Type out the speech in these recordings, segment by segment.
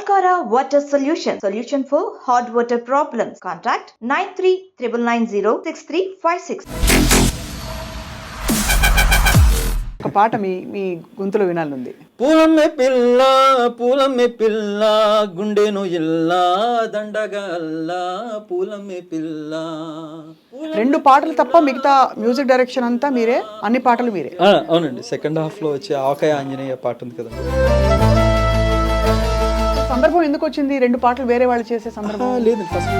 Alcara Water Solution. Solution for hot water problems. Contact 9399906356. ఒక పాట మీ మీ గొంతులో వినాలనుంది. పూలమ్మే పిల్ల గుండెను ఇల్లా దండగా అల్లా పూలమ్మే పిల్ల. రెండు పాటలు తప్ప మిగతా మ్యూజిక్ డైరెక్షన్ అంతా మీరే, అన్ని పాటలు మీరే. అవునండి, సెకండ్ హాఫ్ లో వచ్చే ఆవకాయ ఆంజనేయ పాట ఉంది కదా. సందర్భం ఎందుకు వచ్చింది రెండు పాటలు వేరే వాళ్ళు చేసే సందర్భం? లేదు, ఫస్ట్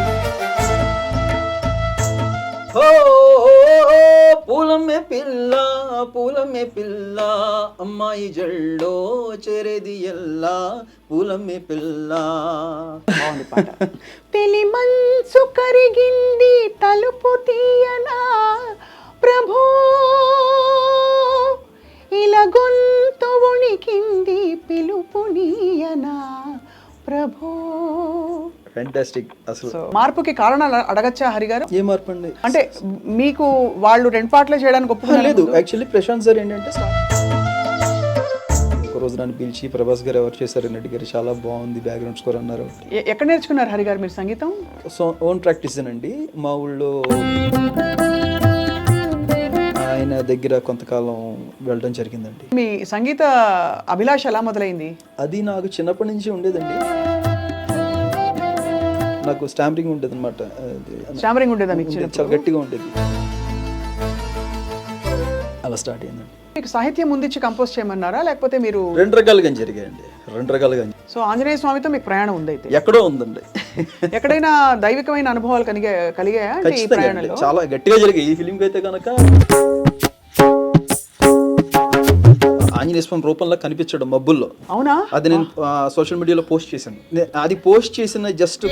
పూలమ్మే పిల్ల అమ్మాయి జల్లో చెరేది ఎల్లా పూలమ్మే పిల్ల. బాగుంది పాట. తెలి మనసు కరిగింది తలుపు తీయనా ప్రభో, ఇలా గొంతు వణికింది పిలుపు నీయనా ప్రభో. ఫ్యాంటాస్టిక్. అసలు మార్పుకి కారణాలు అడగచ్చా హరి గారు? ఏ మార్పు అండి? అంటే మీకు వాళ్ళు రెండు పాటలే చేయడానికి ఒప్పుకోలేదు? లేదు, యాక్చువల్లీ ప్రశాంత్ సార్ ఏంటంటే ఒక రోజు నన్ను పిలిచి ప్రభాస్ గారు ఎవరు చేశారని అడిగారు. చాలా బాగుంది బ్యాక్గ్రౌండ్ స్కోర్ అన్నారు. ఎక్కడ నేర్చుకున్నారు హరి గారు మీరు సంగీతం? సో ఓన్ ప్రాక్టీస్ అండి. మా ఊళ్ళో ఆయన దగ్గర కొంతకాలం వెళ్ళడం జరిగిందండి. మీ సంగీత అభిలాష ఎలా మొదలైంది? అది నాకు చిన్నప్పటి నుంచి ఉండేదండి. నాకు స్టాంపరింగ్ ఉండేది అనమాట. స్టామరింగ్ ఉండేదా మీకు? చాలా గట్టిగా ఉండేది. అలా స్టార్ట్ అయిందండి. మీకు సాహిత్యం ముందిచ్చి కంపోజ్ చేయమన్నారా లేకపోతే మీరు? రెండు రకాలుగా జరిగాయండి, రెండు రకాలుగా. సో ఆంజనేయ స్వామితో మీకు ప్రయాణం ఉంది అయితే? ఎక్కడో ఉందండి. ఎక్కడైనా దైవికమైన అనుభవాలు కలిగాయా అంటే ఈ ప్రయాణంలో? చాలా గట్టిగా జరిగాయి. ఈ ఫిలింకి అయితే కనుక ఆంజనేయ స్వామి రూపంలో కనిపించడం మబ్బుల్లో. అవునా? అది నేను సోషల్ మీడియాలో పోస్ట్ చేశాను. అది పోస్ట్ చేసిన జస్ట్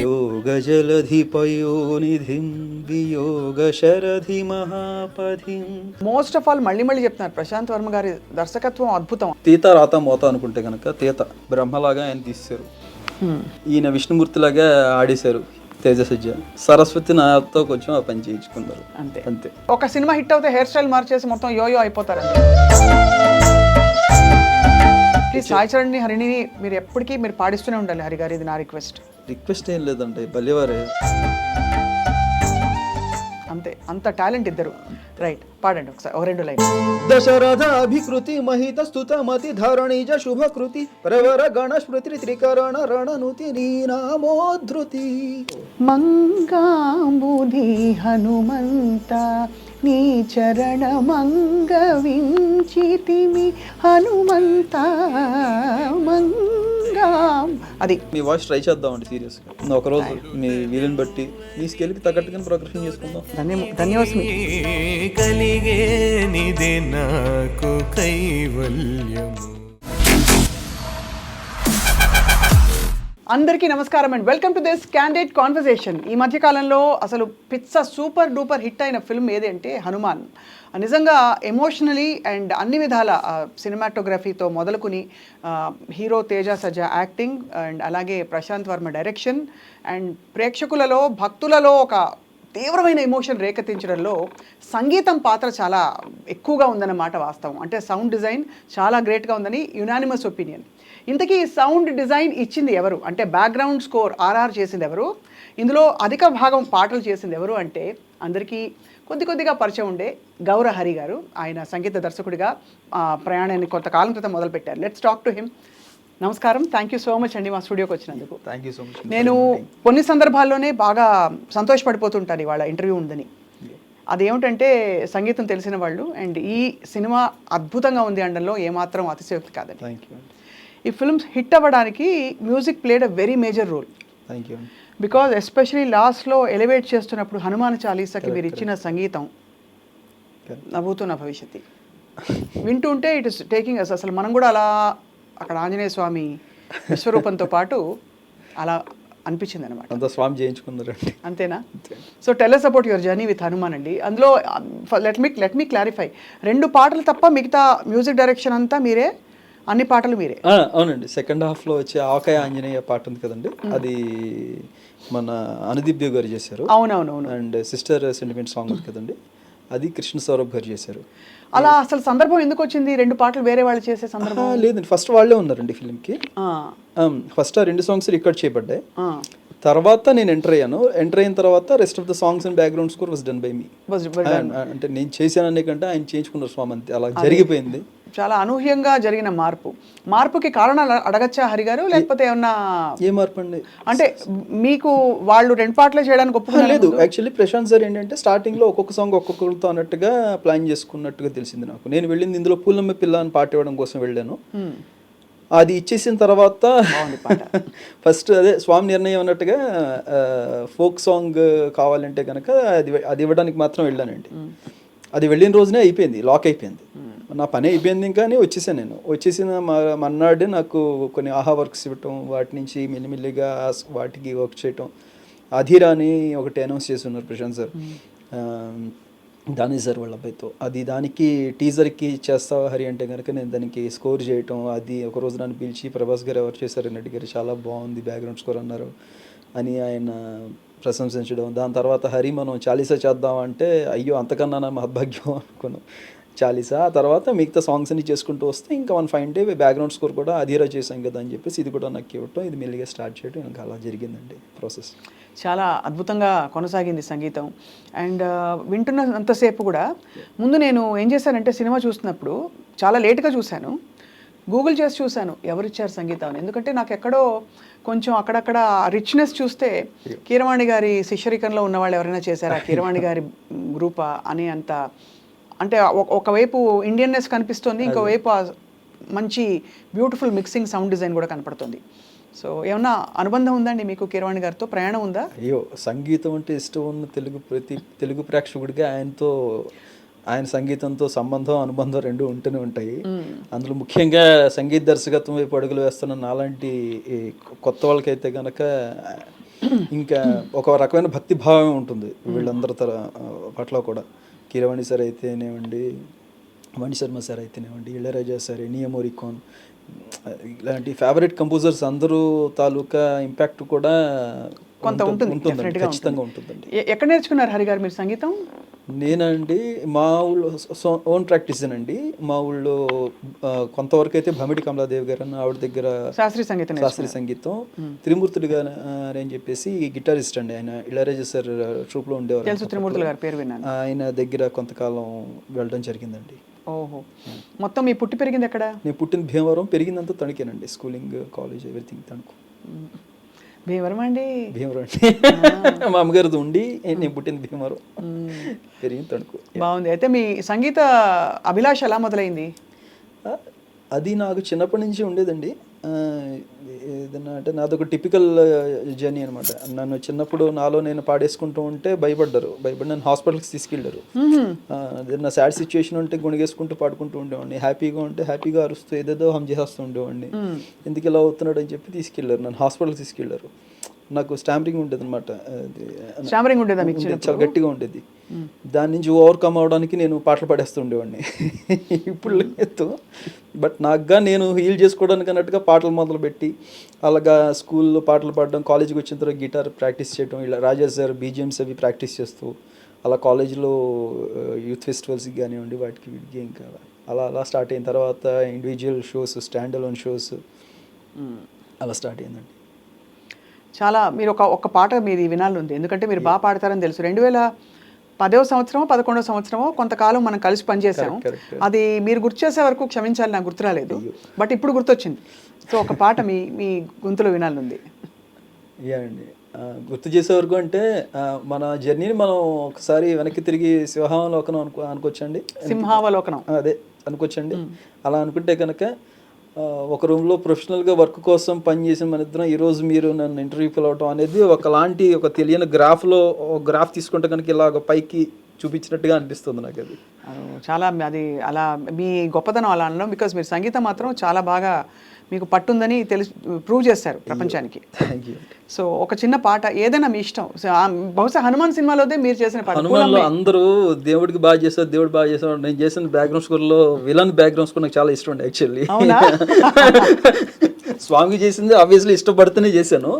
యోగ జలధి పయోనిధిం వియోగ శరధి మహాపధిం. మోస్ట్ ఆఫ్ ఆల్ మళ్ళీ చెప్తున్నారు, ప్రశాంత్ వర్మ గారి దర్శకత్వం అద్భుతం. తీత రాత మోత అనుకుంటే కనుక తీత బ్రహ్మలాగా ఆయన తీశారు, ఈయన విష్ణుమూర్తిలాగా ఆడేశారు. తేజసజ్జ సరస్వతి నాతో కొంచెం ఆ పని చేయించుకున్నారు. అంతే అంతే. ఒక సినిమా హిట్ అవుతే హెయిర్ స్టైల్ మార్చేసి మొత్తం యోయో అయిపోతారు. సాయి చరణ్ని హరిని మీరు ఎప్పటికీ మీరు పాడిస్తూనే ఉండాలి హరి గారు, ఇది నా రిక్వెస్ట్. రిక్వెస్ట్ ఏం లేదండి, భలేవారే. అంతే, అంత టాలెంట్ ఇద్దరు. రైట్, పాడండి ఒకసారి ఒక రెండు లైన్. దశరథాభికృతి మహిత స్తుతమతి ధరణిజ శుభకృతి ప్రవర గణ స్మృతి త్రికరణ రణనుతి నీనామోధృతి. మంగాంబుధి హనుమంత నీ చరణ మంగ వించితిమి హనుమంత మంగాం. అది మీ వాయిస్ ట్రై చేద్దామండి సీరియస్గా. ఒకరోజు మీ వీలుని బట్టి మీ స్కేల్కి తగ్గట్టుగా ప్రోగ్రెషన్ చేసుకుందాం. ధన్యవాదాలు. కలిగేనిదే నాకు కైవల్యము. అందరికీ నమస్కారం and welcome to this candid conversation. ఈ మధ్యకాలంలో అసలు సూపర్ డూపర్ హిట్ అయిన ఫిల్మ్ ఏది అంటే హనుమాన్. నిజంగా ఎమోషనలీ అండ్ అన్ని విధాల సినిమాటోగ్రఫీతో మొదలుకుని hero Teja Sajja acting and అలాగే ప్రశాంత్ వర్మ డైరెక్షన్ అండ్ ప్రేక్షకులలో భక్తులలో ఒక తీవ్రమైన ఎమోషన్ రేకెత్తించడంలో సంగీతం పాత్ర చాలా ఎక్కువగా ఉందన్నమాట వాస్తవం. అంటే సౌండ్ డిజైన్ చాలా గ్రేట్గా ఉందని యునానిమస్ ఒపీనియన్. ఇంతకీ సౌండ్ డిజైన్ ఇచ్చింది ఎవరు అంటే బ్యాక్గ్రౌండ్ స్కోర్ ఆర్ఆర్ చేసింది ఎవరు, ఇందులో అధిక భాగం పాటలు చేసింది ఎవరు అంటే అందరికీ కొద్దిగా పరిచయం ఉండే గౌర హరి గారు. ఆయన సంగీత దర్శకుడిగా ప్రయాణాన్ని కొంతకాలం క్రితం మొదలుపెట్టారు. Let's talk to him. నమస్కారం, థ్యాంక్ యూ సో మచ్ అండి మా స్టూడియోకి వచ్చినందుకు. Thank you so much. నేను కొన్ని సందర్భాల్లోనే బాగా సంతోషపడిపోతుంటాను ఇవాళ ఇంటర్వ్యూ ఉందని. అదేమిటంటే సంగీతం తెలిసిన వాళ్ళు అండ్ ఈ సినిమా అద్భుతంగా ఉంది అనడంలో ఏమాత్రం అతిశయోక్తి కాదండి. Thank you. ఈ ఫిల్మ్స్ హిట్ అవ్వడానికి music played a very major role. Thank you. Because especially లాస్ట్లో ఎలివేట్ చేస్తున్నప్పుడు హనుమాన్ చాలీసాకి మీరు ఇచ్చిన సంగీతం నవ్వుతున్న భవిష్యత్తు వింటుంటే ఇట్ ఇస్ టేకింగ్ అస్. అసలు మనం కూడా అలా అక్కడ ఆంజనేయ స్వామి విశ్వరూపంతో పాటు అలా అనిపించింది అనమాట. అంత స్వామి చేయించుకున్నారండి. అంతేనా? So tell us about your journey with Hanuman అండి. అందులో లెట్ మీ క్లారిఫై, రెండు పాటలు తప్ప మిగతా మ్యూజిక్ డైరెక్షన్ అంతా మీరే, అన్ని పాటలు మీరే? అవునండి, సెకండ్ హాఫ్ లో వచ్చే ఆవకాయ ఆంజనేయ పాట ఉంది కదండి, అది మన అనుదీప్ దేవ్ గారు చేశారు. అవునవునవును. అండ్ సిస్టర్ సెంటిమెంట్ సాంగ్ ఉంది కదండి, అది కృష్ణ సౌరభ్ గారు చేశారు. అలా అసలు సందర్భం ఎందుకు వచ్చింది 2 పాటలు వేరే వాళ్ళు చేసే సందర్భం? లేదండి, ఫస్ట్ వాళ్ళే ఉన్నారండి ఫిల్మ్కి. ఫస్ట్ ఆ 2 సాంగ్స్ రికార్డ్ చేయబడ్డాయి. తర్వాత నేను ఎంటర్ అయిన తర్వాత rest of the songs and background score was done by me. అంటే నేను చేశాననే కంటే ఆయన చేయించుకున్నారు స్వామి, అంతే, అలా జరిగిపోయింది. చాలా అనూహ్యంగా జరిగిన మార్పుకి కారణాలు అడగచ్చా హరి గారు, లేకపోతే ఏమన్నా? ఏ మార్పు అండి? అంటే మీకు వాళ్ళు 2 పాటలే చేయడానికి ఒప్పుకోలేదు? లేదు, యాక్చువల్లీ ప్రశాంత్ సార్ ఏంటంటే స్టార్టింగ్ లో ఒక్కొక్క సాంగ్ ఒక్కొక్కరితో అన్నట్టుగా ప్లాన్ చేసుకున్నట్టుగా తెలిసింది నాకు. నేను వెళ్ళింది ఇందులో పూలమ్మ పిల్ల అని పాట ఇవ్వడం కోసం వెళ్ళాను. అది ఇచ్చేసిన తర్వాత ఫస్ట్ అదే స్వామి నిర్ణయం అన్నట్టుగా ఫోక్ సాంగ్ కావాలంటే కనుక అది ఇవ్వడానికి మాత్రం వెళ్ళానండి. అది వెళ్ళిన రోజునే అయిపోయింది, లాక్ అయిపోయింది, నా పని అయిపోయింది. ఇంకా వచ్చేసాను. నేను వచ్చేసిన మన్నాడే నాకు కొన్ని ఆహా వర్క్స్ ఇవ్వటం, వాటి నుంచి మెల్లిమెల్లిగా వాటికి వర్క్ చేయటం. అధీరా అని ఒకటి అనౌన్స్ చేసి ఉన్నారు ప్రశాంత్ సార్, దాని సార్ వాళ్ళ అబ్బాయితో. అది దానికి టీజర్కి చేస్తావా హరి అంటే కనుక నేను దానికి స్కోర్ చేయటం, అది ఒక రోజు నన్ను పిలిచి ప్రభాస్ గారు ఎవరు చేశారని అడిగారు, చాలా బాగుంది బ్యాక్గ్రౌండ్ స్కోర్ అన్నారు అని ఆయన ప్రశంసించడం. దాని తర్వాత హరి మనం చాలీసా చేద్దాం అంటే అయ్యో అంతకన్నా నా మహద్భాగ్యం అనుకున్నాను, చాలీసా. ఆ తర్వాత మిగతా సాంగ్స్ అన్ని చేసుకుంటూ వస్తే ఇంకా 1 ఫైన్ డే బ్యాక్గ్రౌండ్ స్కోర్ కూడా అధీరా చేసాం కదా అని చెప్పేసి ఇది కూడా నాకు ఇవ్వటం, ఇది మెల్లిగా స్టార్ట్ చేయడం, ఇంకా అలా జరిగిందండి ప్రాసెస్. చాలా అద్భుతంగా కొనసాగింది సంగీతం. అండ్ వింటున్నంతసేపు కూడా ముందు నేను ఏం చేశానంటే సినిమా చూస్తున్నప్పుడు చాలా లేట్గా చూశాను, గూగుల్ చేసి చూశాను ఎవరిచ్చారు సంగీతం అని. ఎందుకంటే నాకు ఎక్కడో కొంచెం అక్కడక్కడ రిచ్నెస్ చూస్తే కీరవాణి గారి శిష్యరికంలో ఉన్న వాళ్ళు ఎవరైనా చేశారా, కీరవాణి గారి గ్రూపా అని అంత, అంటే ఒకవైపు ఇండియన్నెస్ కనిపిస్తుంది, ఇంకోవైపు మంచి బ్యూటిఫుల్ మిక్సింగ్ సౌండ్ డిజైన్ కూడా కనపడుతుంది. సో ఏమన్నా అనుబంధం ఉందండి మీకు కీరవాణి గారితో, ప్రయాణం ఉందా? అయ్యో, సంగీతం అంటే ఇష్టం ఉన్న ప్రతి తెలుగు ప్రేక్షకుడిగా ఆయన సంగీతంతో సంబంధం అనుబంధం 2 ఉంటూనే ఉంటాయి. అందులో ముఖ్యంగా సంగీత దర్శకత్వం వైపు అడుగులు వేస్తున్న నాలాంటి కొత్త వాళ్ళకైతే కనుక ఇంకా ఒక రకమైన భక్తి భావం ఉంటుంది వీళ్ళందరి పట్ల కూడా. కీరవాణి సార్ అయితేనేవ్వండి, మణిశర్మ సార్ అయితేనేవ్వండి, ఇళయరాజా సార్, ఎన్నియో మోరికోన్, ఇలాంటి ఫేవరెట్ కంపోజర్స్ అందరూ తాలూకా ఇంపాక్ట్ కూడా కొంత ఉంటుందండి, ఖచ్చితంగా ఉంటుందండి. ఎక్కడ నేర్చుకున్నారు హరి గారు మీరు సంగీతం? నేనండి మా ఊళ్ళో ఓన్ ప్రాక్టీస్ అండి. మా ఊళ్ళో కొంతవరకు అయితే భమిడి కమలాదేవి గారు అన్న ఆవిడ దగ్గర శాస్త్రీయ సంగీతం, త్రిమూర్తులు గారు అని చెప్పేసి గిటారిస్ట్ అండి, ఆయన ఇళయరాజా సార్ ట్రూప్ లో ఉండేవారు, త్రిమూర్తులు గారి పేరు విన్నాను. ఆయన దగ్గర కొంతకాలం వెళ్ళడం జరిగిందండి. ఓహో, మొత్తం మీ పుట్టి పెరిగింది ఎక్కడ? నేను పుట్టిన భీమవరం, పెరిగిందంతా తణుకేనండి, schooling college everything Tanuku. Bhimavaram అండి? భీమవరం అండి, మా అమ్మగారిది ఉండి నేను పుట్టింది భీమవరం, పెరిగింది తణుకు. బాగుంది. అయితే మీ సంగీత అభిలాష ఎలా మొదలైంది? అది నాకు చిన్నప్పటి నుంచి ఉండేదండి. ఏదన్నా అంటే నాదొక టిపికల్ జర్నీ అనమాట. నన్ను చిన్నప్పుడు నాలో నేను పాడేసుకుంటూ ఉంటే భయపడ్డారు, నన్ను హాస్పిటల్కి తీసుకెళ్ళారు. ఏదన్నా సాడ్ సిచ్యువేషన్ ఉంటే గుణగేసుకుంటూ పాడుకుంటూ ఉండేవాడిని, హ్యాపీగా ఉంటే హ్యాపీగా అరుస్తూ ఏదేదో హమ్ చేస్తూ ఉండేవాడిని. ఎందుకు ఇలా అవుతున్నాడు అని చెప్పి తీసుకెళ్లారు, నన్ను హాస్పిటల్కి తీసుకెళ్లారు. నాకు స్టామరింగ్ ఉండేది అనమాట, చాలా గట్టిగా ఉండేది. దాని నుంచి ఓవర్కమ్ అవడానికి నేను పాటలు పాడేస్తూ ఉండేవాడిని. ఇప్పుడు లేదు, బట్ నాకుగా నేను హీల్ చేసుకోవడానికి అన్నట్టుగా పాటలు మొదలుపెట్టి అలాగా స్కూల్లో పాటలు పాడడం, కాలేజీకి వచ్చిన తర్వాత గిటార్ ప్రాక్టీస్ చేయడం, ఇలా రాజా సార్ బీజిఎమ్స్ అవి ప్రాక్టీస్ చేస్తూ అలా కాలేజీలో యూత్ ఫెస్టివల్స్కి కానివ్వండి వాటికి వీటికి ఇంకా అలా స్టార్ట్ అయిన తర్వాత individual shows, stand alone shows అలా స్టార్ట్ అయిందండి. చాలా మీరు ఒక పాట మీది వినాలి ఉంది, ఎందుకంటే మీరు బాగా పాడతారని తెలుసు. 2010వ సంవత్సరమో 11వ సంవత్సరమో కొంతకాలం మనం కలిసి పనిచేసాము. అది మీరు గుర్తు చేసే వరకు క్షమించాలి, నాకు గుర్తు రాలేదు, బట్ ఇప్పుడు గుర్తొచ్చింది. సో ఒక పాట మీ గొంతులో వినాలి ఉంది. అండి, గుర్తు చేసే వరకు అంటే మన జర్నీని మనం ఒకసారి వెనక్కి తిరిగి సింహావలోకనం అనుకోవచ్చండి. సింహావలోకనం అదే అనుకోవచ్చండి. అలా అనుకుంటే కనుక ఒక రూమ్లో ప్రొఫెషనల్గా వర్క్ కోసం పనిచేసిన మన ఇద్దరం ఈరోజు మీరు నన్ను ఇంటర్వ్యూ పిలవటం అనేది ఒకలాంటి ఒక తెలియని గ్రాఫ్ తీసుకుంటే కనుక ఇలాగ పైకి చూపించినట్టుగా అనిపిస్తుంది నాకు. అది చాలా అది అలా మీ గొప్పతనం అలా అనడం, బికాజ్ మీరు సంగీతం మాత్రం చాలా బాగా మీకు పట్టుందని ప్రూవ్ చేస్తారు ప్రపంచానికి. సో ఒక చిన్న పాట ఏదైనా మీ ఇష్టం, బహుశా హనుమాన్ సినిమాలోదే మీరు చేసిన పాట. హనుమాన్లో అందరూ దేవుడికి బాగా చేస్తారు, దేవుడు బాగా చేస్తారు. నేను చేసిన బ్యాక్గ్రౌండ్ స్కోర్లో విలన్ బ్యాక్గ్రౌండ్ స్కోర్ నాకు చాలా ఇష్టం అండి యాక్చువల్లీ. స్వామికి చేసింది ఆబ్వియస్లీ ఇష్టపడుతూనే చేశాను.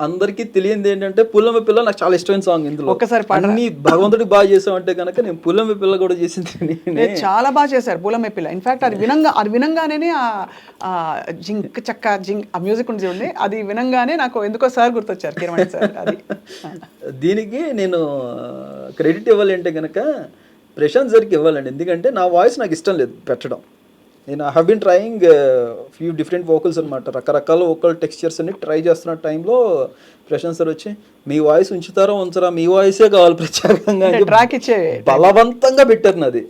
అందరికీ తెలియంది ఏంటంటే పుల్లమ్మ పిల్ల నాకు చాలా ఇష్టమైన సాంగ్. ఇందులో ఒక్కసారి అన్ని భగవంతుడికి బాగా చేసామంటే కనుక నేను పుల్లమ్మ పిల్ల కూడా చేసింది నేనే. చాలా బాగా చేశారు పూలమ్మ పిల్ల. ఇన్ఫాక్ట్ అది వినంగానే ఆ జింక్ చక్క జింక్ ఆ మ్యూజిక్ ఉంది చూడండి, అది వినంగానే నాకు ఎందుకో సార్ గుర్తొచ్చారు, కిరమణి సార్. అది దీనికి నేను క్రెడిట్ ఇవ్వాలి అంటే కనుక ప్రశాంత్ సార్కి ఇవ్వాలండి. ఎందుకంటే నా వాయిస్ నాకు ఇష్టం లేదు పెట్టడం. నేను I have been trying few different vocals అనమాట, రకరకాల వోకల్ టెక్స్చర్స్ అన్ని ట్రై చేస్తున్న టైంలో ప్రశాంత్ సార్ వచ్చి మీ వాయిస్ ఉంచుతారో ఉంచరా, మీ వాయిసే కావాలి ప్రత్యేకంగా ట్రాక్ ఇచ్చే బలవంతంగా పెట్టారు నాది.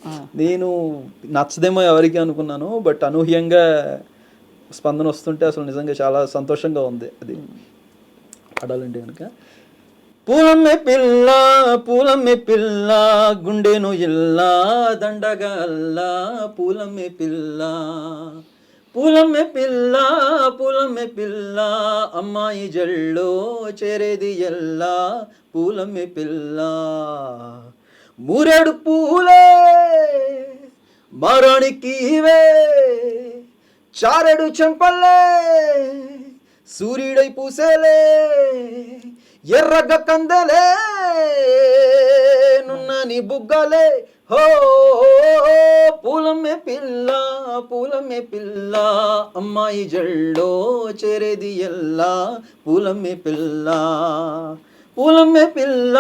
నేను నచ్చదేమో ఎవరికి అనుకున్నాను, బట్ అనూహ్యంగా స్పందన వస్తుంటే అసలు నిజంగా చాలా సంతోషంగా ఉంది. అది ఆడాలంటే కనుక పూలమ్మే పిల్ల పూలమ్మే పిల్ల గుండెను ఇల్లా దండగా అల్లా పూలమ్మే పిల్ల పూలమ్మే పిల్ల పూలమ్మే పిల్ల అమ్మాయి జల్లో చేరేది ఎల్లా పూలమ్మే పిల్ల మూరెడు పూలే మరణికి ఇవే చారెడు చెంపల్లే సూర్యుడై పూసేలే ఎర్రగ కందలే నున్నని బుగ్గలే హో పూలమ్మే పిల్ల పూలమ్మే పిల్ల అమ్మాయి జల్లో చేరేది ఎల్లా పూలమ్మే పిల్ల పూలమ్మే పిల్ల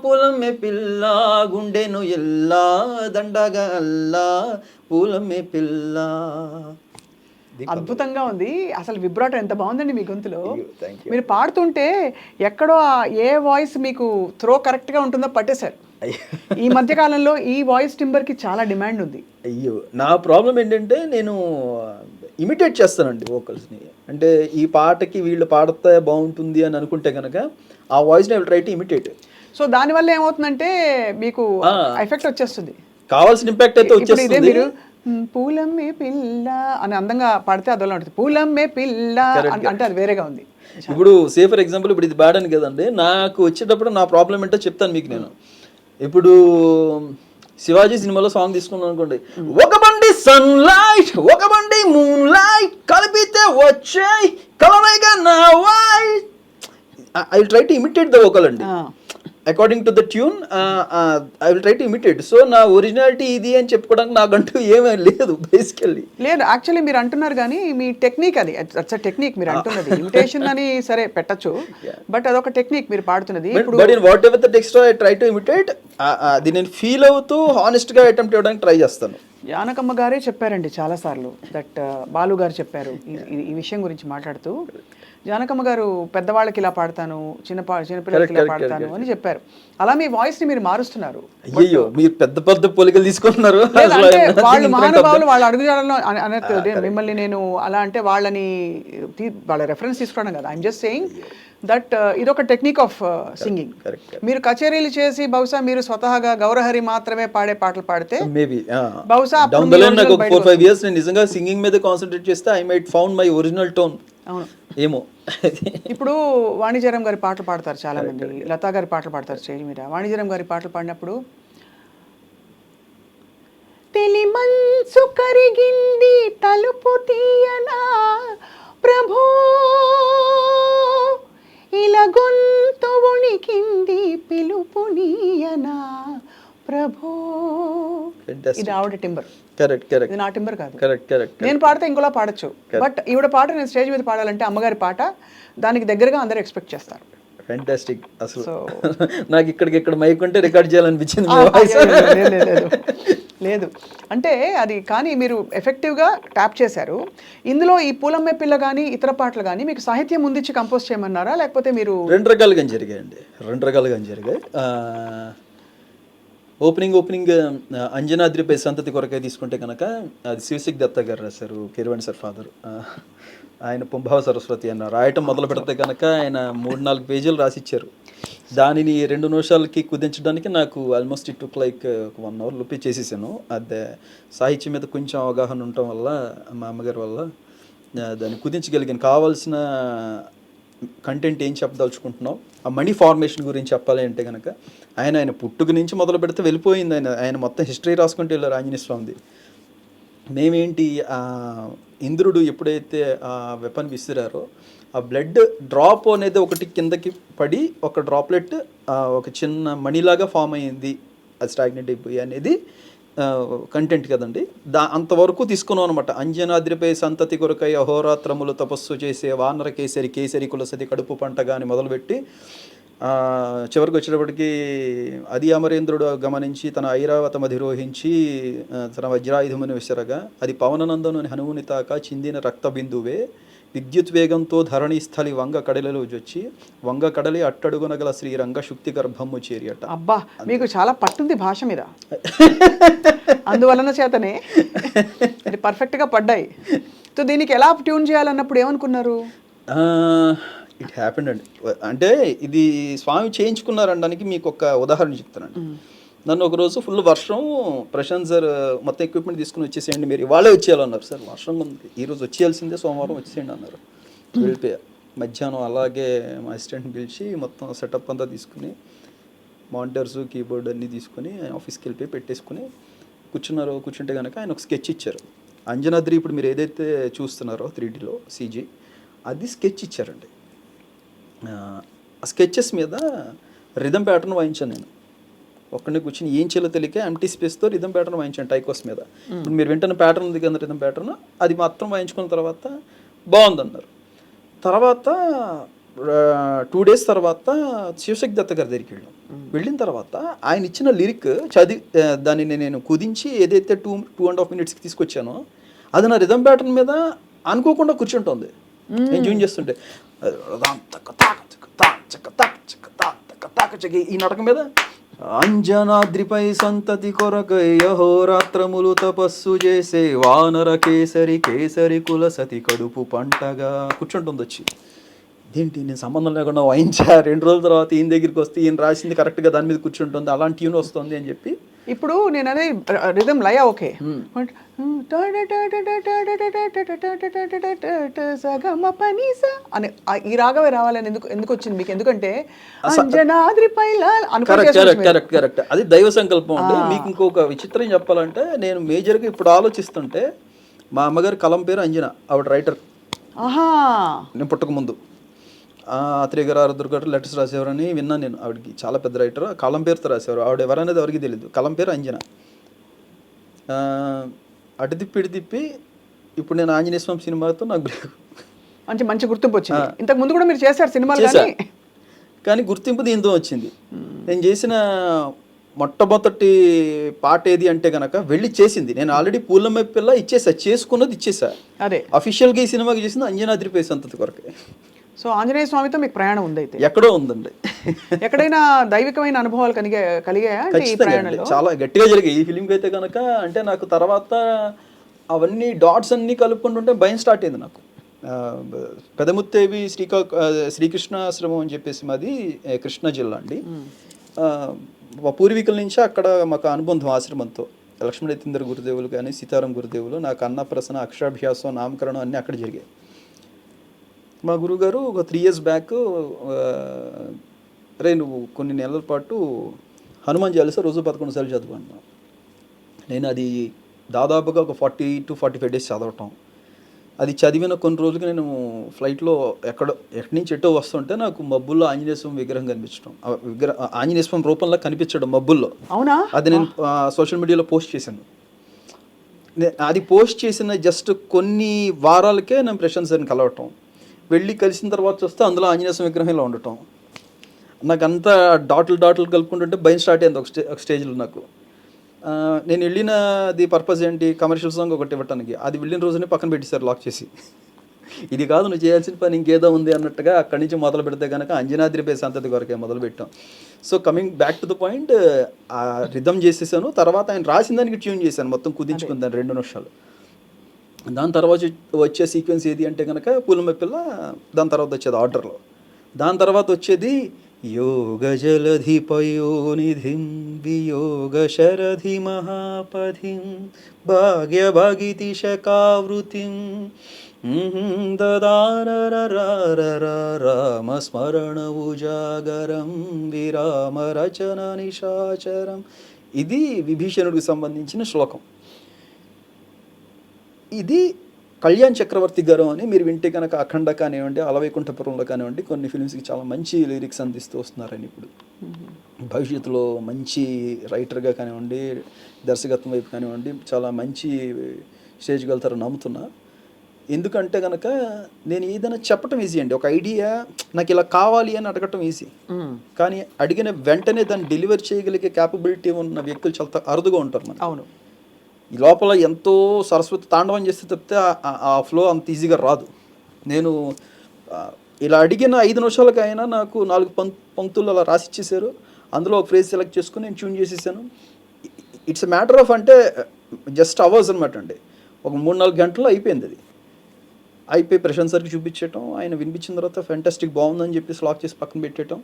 పూలమ్మే పిల్ల గుండెను ఎల్లా దండగా అల్లా పూలమ్మే పిల్ల. అద్భుతంగా ఉంది అసలు. విబ్రాటో ఎంత బాగుందండి మీ గొంతులో. మీరు పాడుతుంటే ఎక్కడో ఏ వాయిస్ మీకు త్రో కరెక్ట్గా ఉంటుందో పట్టేశారు. ఈ మధ్య కాలంలో ఈ వాయిస్ టింబర్కి చాలా డిమాండ్ ఉంది. అయ్యో నా ప్రాబ్లం ఏంటంటే నేను ఇమిటేట్ చేస్తానండి వోకల్స్ని. అంటే ఈ పాటకి వీళ్ళు పాడితే బాగుంటుంది అని అనుకుంటే కనుక ఆ వాయిస్ని I will try to imitate. So దానివల్ల ఏమవుతుందంటే మీకు ఎఫెక్ట్ వచ్చేస్తుంది, కావాల్సిన ఇంపాక్ట్ అయితే వచ్చేస్తుంది. మీరు పూలమ్మే పిల్ల అని అందంగా పాడితే అదోలా ఉంటుంది, పూలమ్మే పిల్ల అంటే అది వేరేగా ఉంది. ఇప్పుడు సే ఫర్ ఎగ్జాంపుల్ ఇప్పుడు ఇది పాడాను కదండి, నాకు వచ్చేటప్పుడు నా ప్రాబ్లం ఏంటో చెప్తాను మీకు నేను. ఇప్పుడు శివాజీ సినిమాలో సాంగ్ తీసుకున్నాను అనుకోండి, ఒక బండి సన్ లైట్ ఒక బండి మూన్ లైట్ కలిపితే వచ్చాయి కలరైగా నా white. I will try to imitate the vocal అండి according to the tune. I will try to imitate. So నా ఒరిజినాలిటీ ఇది అని చెప్పుకోవడానికి నాకంటూ ఏమీ లేదు బేసికల్లీ. లేదు యాక్చువల్లీ మీరు అంటున్నారు కానీ మీ టెక్నిక్ అది టెక్నిక్ మీరు అంటున్నది. ఇమిటేషన్ అని సరే పెట్టచ్చు, బట్ అదొక టెక్నిక్ మీరు పాడుతున్నది. But in whatever the text I try to imitate, అది నేను ఫీల్ అవుతూ హానెస్ట్గా అటెంప్ట్ చేయడానికి ట్రై చేస్తాను. జానకమ్మ గారే చెప్పారండి చాలాసార్లు, దట్ బాలు గారు చెప్పారు ఈ విషయం గురించి మాట్లాడుతూ. జానకమ్మ గారు పెద్దవాళ్ళకి ఇలా పాడతాను, చిన్నపిల్లలకి ఇలా పాడతాను అని చెప్పారు. అలా మీ వాయిస్ ని మీరు మారుస్తున్నారు. అయ్యో మీరు పెద్ద పెద్ద పోలికలు తీసుకుంటున్నారు. వాళ్ళు మహానుభావులు వాళ్ళ అడుగుజాడలో అనేది మిమ్మల్ని నేను అలా అంటే వాళ్ళ రెఫరెన్స్ తీసుకోవడం కదా. ఐఎమ్ జస్ట్ సేయింగ్ దట్ ఇదొక టెక్నిక్ ఆఫ్ సింగింగ్. మీరు కచేరీలు చేసి బహుశా మీరు స్వతహాగా గౌరహరి మాత్రమే పాడే పాటలు పాడితే మేబీ బహుశా డౌన్ ద లైన్ నాకు 4-5 years నేను నిజంగా సింగింగ్ మీద కాన్సన్ట్రేట్ చేస్తే I might found my original tone. అవును ఏమో. ఇప్పుడు వాణిజ్యరామ్ గారి పాటలు పాడతారు చాలా మంది, లతా గారి పాటలు పాడతారు స్టేజ్ మీద. వాణిజ్యరామ్ గారి పాటలు పాడినప్పుడు తెలి మనసు కరిగింది తలుపు తీయనా ప్రభో ఇలా గొంతు వణికింది పిలుపు నీయనా ప్రభో. ఇది ఆవిడ టింబర్. ఇది నా టింబర్ కాదు. నేను పాడితే ఇంకోలా పాడచ్చు, బట్ ఈవిడ పాట నేను స్టేజ్ మీద పాడాలంటే అమ్మగారి పాట దానికి దగ్గరగా అందరూ ఎక్స్పెక్ట్ చేస్తారు. ఫ్యాంటాస్టిక్. అసలు నాకు ఇక్కడ మైక్ ఉంటే రికార్డ్ చేయాలనిపించింది. లేదు అంటే అది, కానీ మీరు ఎఫెక్టివ్గా ట్యాప్ చేశారు. ఇందులో ఈ పూలమ్మే పిల్ల కానీ ఇతర పాటలు కానీ మీకు సాహిత్యం ముందిచ్చి కంపోజ్ చేయమన్నారా, లేకపోతే మీరు? రెండు రకాలుగా జరిగాయి. ఓపెనింగ్ అంజనాద్రిపై సంతతి కొరకై తీసుకుంటే కనుక అది శివసిక్ దత్త గారు రాశారు, కిరవాణి సార్ ఫాదర్. ఆయన పుంభావ సరస్వతి అన్న రాయటం మొదలు పెడితే కనుక ఆయన 3-4 పేజీలు రాసిచ్చారు. దానిని 2 నిమిషాలకి కుదించడానికి నాకు almost it took like 1 hour లోపే చేసేసాను. అదే సాహిత్యం మీద కొంచెం అవగాహన ఉండటం వల్ల మా అమ్మగారి వల్ల దాన్ని కుదించగలిగాను. కావాల్సిన కంటెంట్ ఏం చెప్పదలుచుకుంటున్నాం, ఆ మనీ ఫార్మేషన్ గురించి చెప్పాలి అంటే కనుక ఆయన పుట్టుక నుంచి మొదలు పెడితే వెళ్ళిపోయింది. ఆయన మొత్తం హిస్టరీ రాసుకుంటూ వెళ్ళారు ఆంజనేయ స్వామిది. మేమేంటి ఇంద్రుడు ఎప్పుడైతే ఆ వెపన్ విసిరారో ఆ బ్లడ్ డ్రాప్ అనేది ఒకటి కిందకి పడి ఒక డ్రాప్లెట్ ఒక చిన్న మణిలాగా ఫామ్ అయ్యింది, అది స్టాగ్నెంట్ అయిపోయి అనేది కంటెంట్ కదండి. అంతవరకు తీసుకున్నాం అనమాట. అంజనాద్రిపై సంతతి కొరకై అహోరాత్రములు తపస్సు చేసే వానర కేసరి కేసరి కులసతి కడుపు పంటగా అని మొదలుపెట్టి చివరికి వచ్చేటప్పటికి అది అమరేంద్రుడు గమనించి తన ఐరావతం అధిరోహించి తన వజ్రాయుధమును విసరగా అది పవననందను హనుముని తాక చిందిన రక్త బిందువే విద్యుత్ వేగంతో ధరణి స్థలి వంగ కడలలో వచ్చి వంగ కడలి అట్టడుగునగల శ్రీరంగ శుక్తి గర్భము చేరియట. అబ్బా, మీకు చాలా పట్టుంది భాష మీద, అందువలన చేతనే అది పర్ఫెక్ట్గా పడ్డాయి. సో దీనికి ఎలా ట్యూన్ చేయాలన్నప్పుడు ఏమనుకున్నారు? ఇట్ హ్యాపెండ్ అండి. అంటే ఇది స్వామి చేయించుకున్నారనడానికి మీకు ఒక ఉదాహరణ చెప్తానండి. నన్ను ఒకరోజు ఫుల్ వర్షం, ప్రశాంత్ సార్ మొత్తం ఎక్విప్మెంట్ తీసుకుని వచ్చేసేయండి, మీరు ఇవాళే వచ్చేయాలన్నారు. సార్ వర్షం ఉంది, ఈరోజు వచ్చేయాల్సిందే, సోమవారం వచ్చేయండి అన్నారు. వెళ్ళిపోయా. మధ్యాహ్నం అలాగే మా అసిస్టెంట్ని పిలిచి మొత్తం సెటప్ అంతా తీసుకుని మానిటర్స్ కీబోర్డ్ అన్నీ తీసుకుని ఆఫీస్కి వెళ్ళిపోయి పెట్టేసుకుని కూర్చుంటే కనుక ఆయన ఒక స్కెచ్ ఇచ్చారు. అంజనాద్రి ఇప్పుడు మీరు ఏదైతే చూస్తున్నారో 3Dలో CG, అది స్కెచ్ ఇచ్చారండి. ఆ స్కెచెస్ మీద రిథమ్ ప్యాటర్న్ వాయించాను నేను. ఒక్కడిని కూర్చుని ఏం చేయాలో తెలియక ఎంటీ స్పేస్తో రిథమ్ ప్యాటర్న్ వాయించాను టైకోస్ మీద. ఇప్పుడు మీరు వెంటనే ప్యాటర్న్ ఉంది కదా రిథమ్ ప్యాటర్న్, అది మాత్రం వాయించుకున్న తర్వాత బాగుందన్నారు. తర్వాత 2 days తర్వాత శివశక్తి దత్త గారి దగ్గరికి వెళ్ళిన తర్వాత ఆయన ఇచ్చిన లిరిక్ దానిని నేను కుదించి ఏదైతే 2.5 minutes తీసుకొచ్చానో అది నా రిథమ్ ప్యాటర్న్ మీద అనుకోకుండా కూర్చుంటుంది. నేను జూన్ చేస్తుంటే ఈ నాటకం మీద అంజనాద్రిపై సంతతి కొరకై అహోరాత్రములు తపస్సు చేసే వానర కేసరి కేసరి కుల సతి కడుపు పంటగా కూర్చుంటుంది. వచ్చి ఇదేంటి నేను సంబంధం లేకుండా వాయించా, 2 రోజుల తర్వాత ఈయన దగ్గరికి వస్తే ఈయన రాసింది కరెక్ట్గా దాని మీద కూర్చుంటుంది, అలాంటి ట్యూన్ వస్తుంది అని చెప్పి. ఇప్పుడు నేను అదే రిథమ్ లయ ఓకే అని ఈ రాగమే రావాలని ఎందుకు వచ్చింది మీకు? ఎందుకంటే కరెక్ట్, అది దైవ సంకల్పం అండి. మీకు ఇంకొక విచిత్రం చెప్పాలంటే, నేను మేజర్గా ఇప్పుడు ఆలోచిస్తుంటే మా అమ్మగారి కలం పేరు అంజన, ఆవిడ రైటర్. నేను పుట్టక ముందు అత్రేయ గారు ఆరుద్ర గారు లెటర్స్ రాసేవారని విన్నాను నేను. ఆవిడకి చాలా పెద్ద రైటర్, కలం పేరుతో రాసేవారు. ఆవిడ ఎవరనేది ఎవరికి తెలియదు, కలం పేరు అంజన. అటు తిప్పి ఇప్పుడు నేను ఆంజనేయ స్వామి సినిమాతో నాకు మంచి గుర్తింపు వచ్చింది. ఇంతకు ముందు కూడా మీరు చేశారు సినిమాలు, కానీ గుర్తింపు దీంతో వచ్చింది. నేను చేసిన మొట్టమొదటి పాట ఏది అంటే కనుక వెళ్ళి చేసింది నేను ఆల్రెడీ పూలమ్మ పిల్ల చేసుకున్నది ఇచ్చేసా. అదే అఫీషియల్గా ఈ సినిమాకి చేసింది అంజనాద్రిపై సంతతి కొరకే. సో ఆంజనేయ స్వామితో మీకు ప్రయాణం ఉంది అయితే? ఎక్కడో ఉందండి. ఎక్కడైనా దైవికమైన అనుభవాలు కలిగాయా? చాలా గట్టిగా జరిగాయి ఈ ఫిలింకి అయితే కనుక. అంటే నాకు తర్వాత అవన్నీ డాట్స్ అన్నీ కలుపుకుంటుంటే భయం స్టార్ట్ అయింది నాకు. పెదముత్తేవి శ్రీకృష్ణ ఆశ్రమం అని చెప్పేసి మాది కృష్ణా జిల్లా అండి. పూర్వీకుల నుంచి అక్కడ మాకు అనుబంధం ఆశ్రమంతో. లక్ష్మణ యతీంద్ర గురుదేవులు కానీ సీతారాం గురుదేవులు, నాకు అన్నప్రసన అక్షరాభ్యాసం నామకరణం అన్నీ అక్కడ జరిగాయి. మా గురువుగారు ఒక 3 years బ్యాక్ రే నువ్వు కొన్ని నెలల పాటు హనుమాన్ చాలీసా రోజు 11 సార్లు చదువుకున్నాను. నేను అది దాదాపుగా ఒక 40 to 45 days చదవటం. అది చదివిన కొన్ని రోజులకి నేను ఫ్లైట్లో ఎక్కడి నుంచి ఎటో వస్తుంటే నాకు మబ్బుల్లో ఆంజనేయ స్వామి విగ్రహం కనిపించడం, ఆంజనేయ స్వామి రూపంలో కనిపించడం మబ్బుల్లో. అవునా? అది నేను సోషల్ మీడియాలో పోస్ట్ చేశాను. అది పోస్ట్ చేసిన జస్ట్ కొన్ని వారాలకే నేను ప్రశాంత్ సార్ని కలవటం, వెళ్ళి కలిసిన తర్వాత చూస్తే అందులో ఆంజనేయ స్వామి విగ్రహంలో ఉండటం. నాకు అంతా డాట్లు కలుపుకుంటుంటే భయం స్టార్ట్ అయింది ఒక స్టేజ్లో నాకు. నేను వెళ్ళినది పర్పస్ ఏంటి, కమర్షియల్ సాంగ్ ఒకటి ఇవ్వటానికి. అది వెళ్ళిన రోజునే పక్కన పెట్టేశారు లాక్ చేసి. ఇది కాదు నువ్వు చేయాల్సిన పని ఇంకేదో ఉంది అన్నట్టుగా అక్కడి నుంచి మొదలు పెడితే కనుక అంజనాద్రిపై సంతతి కొరకే మొదలు పెట్టాం. So coming back to the point, ఆ రిథమ్ చేసేసాను. తర్వాత ఆయన రాసిన దానికి ట్యూన్ చేశాను, మొత్తం కుదించుకుందాను 2 నిమిషాలు. దాని తర్వాత వచ్చే సీక్వెన్స్ ఏది అంటే కనుక పూలమ్మ పిల్ల, దాని తర్వాత వచ్చేది ఆర్డర్లో. దాని తర్వాత వచ్చేది యోగ జలధి పయోనిధిం వియోగ శరధి మహాపధిం భాగ్య భాగితి శకావృతిం రామ స్మరణ ఉజాగరం విరామ రచన నిశాచరం. ఇది విభీషణుడికి సంబంధించిన శ్లోకం. ఇది కళ్యాణ్ చక్రవర్తి గారు అని మీరు వింటే కనుక అఖండ కానివ్వండి, అలవైకుంఠపురంలో కానివ్వండి, కొన్ని ఫిల్మ్స్కి చాలా మంచి లిరిక్స్ అందిస్తూ వస్తున్నారని ఇప్పుడు. భవిష్యత్తులో మంచి రైటర్గా కానివ్వండి, దర్శకత్వం వైపు కానివ్వండి, చాలా మంచి స్టేజ్కి వెళ్తారని నమ్ముతున్నా. ఎందుకంటే కనుక నేను ఏదైనా చెప్పటం ఈజీ అండి. ఒక ఐడియా నాకు ఇలా కావాలి అని అడగటం ఈజీ, కానీ అడిగిన వెంటనే దాన్ని డెలివర్ చేయగలిగే క్యాపబిలిటీ ఉన్న వ్యక్తులు చాలా అరుదుగా ఉంటారు మనకి. అవును, ఈ లోపల ఎంతో సరస్వతి తాండవం చేస్తే తప్పితే ఆ ఫ్లో అంత ఈజీగా రాదు. నేను ఇలా అడిగిన 5 నిమిషాలకైనా నాకు 4 పంక్తులు అలా రాసిచ్చేసారు. అందులో ఒక ఫ్రేజ్ సెలెక్ట్ చేసుకుని నేను ట్యూన్ చేసేసాను. ఇట్స్ ఎ మ్యాటర్ ఆఫ్ అంటే జస్ట్ అవర్స్ అనమాట అండి. ఒక 3-4 గంటల్లో అయిపోయింది. అది అయిపోయి ప్రశాంత్ సార్కి చూపించటం, ఆయన వినిపించిన తర్వాత ఫెంటాస్టిక్ బాగుందని చెప్పేసి లాక్ చేసి పక్కన పెట్టేయటం.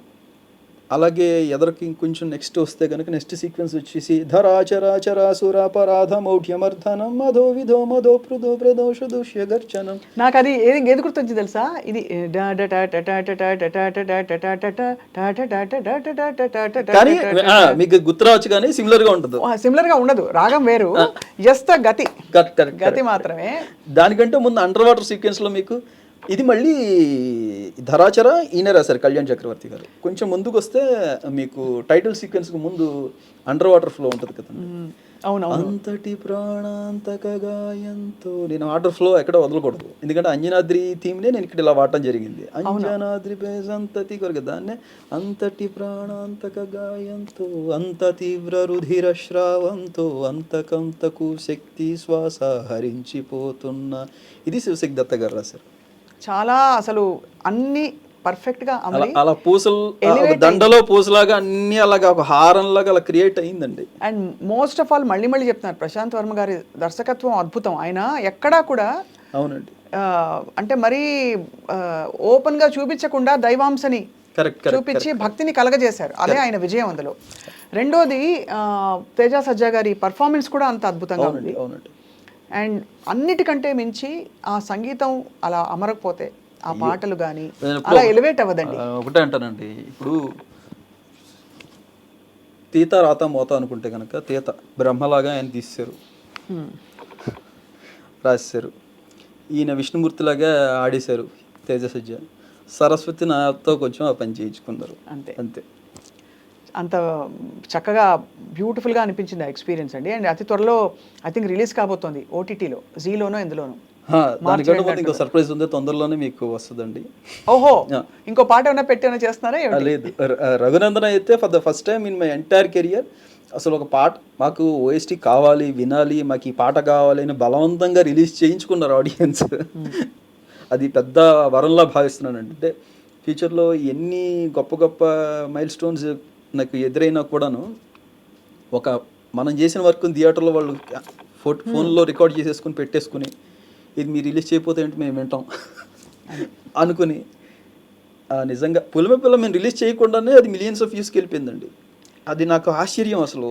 అలాగే ఎదరికి ఇంకొంచెం నెక్స్ట్ వస్తే కనుక నెక్స్ట్ సీక్వెన్స్ వచ్చేసి ధరాచరాచరాసురాపరాధమౌఢ్యమర్ధనం మధో విధో మధో పృదో ప్రదోష దూష్య గర్చనం. నాకు అది ఏది గుర్తొచ్చింది తెలుసా? ఇది కానీ మీకు గుర్తు రావచ్చు, కానీ సిమిలర్ గా ఉంటుంది. సిమిలర్ గా ఉండదు, రాగం వేరు, జస్ట్ గతి మాత్రమే. దానికంటే ముందు అండర్ వాటర్ సీక్వెన్స్ లో మీకు ఇది మళ్ళీ ధరాచర ఈయన రాశారు కళ్యాణ్ చక్రవర్తి గారు. కొంచెం ముందుకు వస్తే మీకు టైటిల్ సీక్వెన్స్ కు ముందు అండర్ వాటర్ ఫ్లో ఉంటుంది కదండి. అంతటి ప్రాణాంతక గాయంతో నేను వాటర్ ఫ్లో ఎక్కడ వదలకూడదు, ఎందుకంటే అంజనాద్రి థీమ్నే నేను ఇక్కడ ఇలా వాడటం జరిగింది. అంజనాద్రి సంతతి కొరకు దాన్నే అంతటి ప్రాణాంతక గాయంతో అంత తీవ్ర రుధిర శ్రావంతో అంతకంతకు శక్తి శ్వాస హరించిపోతున్న. ఇది శివశక్తి దత్త గారు రాశారు. చాలా అసలు అన్ని పర్ఫెక్ట్ గా అలా పూసలు దండలో పూసలాగా అన్ని అలాగా ఒక హారంలాగా అలా క్రియేట్ అయిందండి. అండ్ మోస్ట్ ఆఫ్ ఆల్ మళ్ళీ చెప్తున్నారు, ప్రశాంత్ వర్మ గారి దర్శకత్వం అద్భుతం. ఆయన ఎక్కడా కూడా అవునండి అంటే మరీ ఓపెన్ గా చూపించకుండా దైవాంశని చూపించి భక్తిని కలగజేశారు. అదే ఆయన విజయం అందులో. రెండోది తేజ సజ్జా గారి పర్ఫార్మెన్స్ కూడా అంత అద్భుతంగా ఉంది. అండ్ అన్నిటికంటే మించి ఆ సంగీతం అలా అమరకపోతే ఆ పాటలు కానీ అలా ఎలివేట్ అవ్వదండి. ఒకటే అంటానండి, ఇప్పుడు తీత రాత మోత అనుకుంటే కనుక తీత బ్రహ్మలాగా ఆయన తీశారు, రాశారు. ఈయన విష్ణుమూర్తిలాగా ఆడేశారు తేజ సజ్జ. సరస్వతి నాతో కొంచెం ఆ పని చేయించుకున్నారు, అంతే అంతే. అంత చక్కగా బ్యూటిఫుల్గా అనిపించింది ఆ ఎక్స్పీరియన్స్ అండి. అండ్ అతి త్వరలో ఐ థింక్ రిలీజ్ కాబోతోంది ఓటీటీలో, జీలోనో ఎందులోనో. ఇంకో సర్ప్రైజ్ ఉంది, తొందరలోనే మీకు వస్తుందండి. ఓహో, ఇంకో పాట ఏమైనా పెట్టేమైనా చేస్తున్నారా? లేదు, రఘునందన్ అయితే for the first time in my entire career అసలు ఒక పాట మాకు ఓఎస్టీ కావాలి, వినాలి, మాకు ఈ పాట కావాలి అని బలవంతంగా రిలీజ్ చేయించుకున్నారు ఆడియన్స్. అది పెద్ద వరంలా భావిస్తున్నానండి. అంటే ఫ్యూచర్లో ఎన్ని గొప్ప గొప్ప మైల్ స్టోన్స్ నాకు ఎదురైనా కూడాను ఒక మనం చేసిన వర్క్ థియేటర్లో వాళ్ళు ఫోన్లో రికార్డ్ చేసేసుకుని పెట్టేసుకుని ఇది మీరు రిలీజ్ చేయకపోతే ఏంటి మేము వింటాం అనుకుని నిజంగా పులిమ పిల్ల మేము రిలీజ్ చేయకుండానే అది మిలియన్స్ ఆఫ్ వ్యూస్కి వెళ్ళిపోయిందండి. అది నాకు ఆశ్చర్యం అసలు.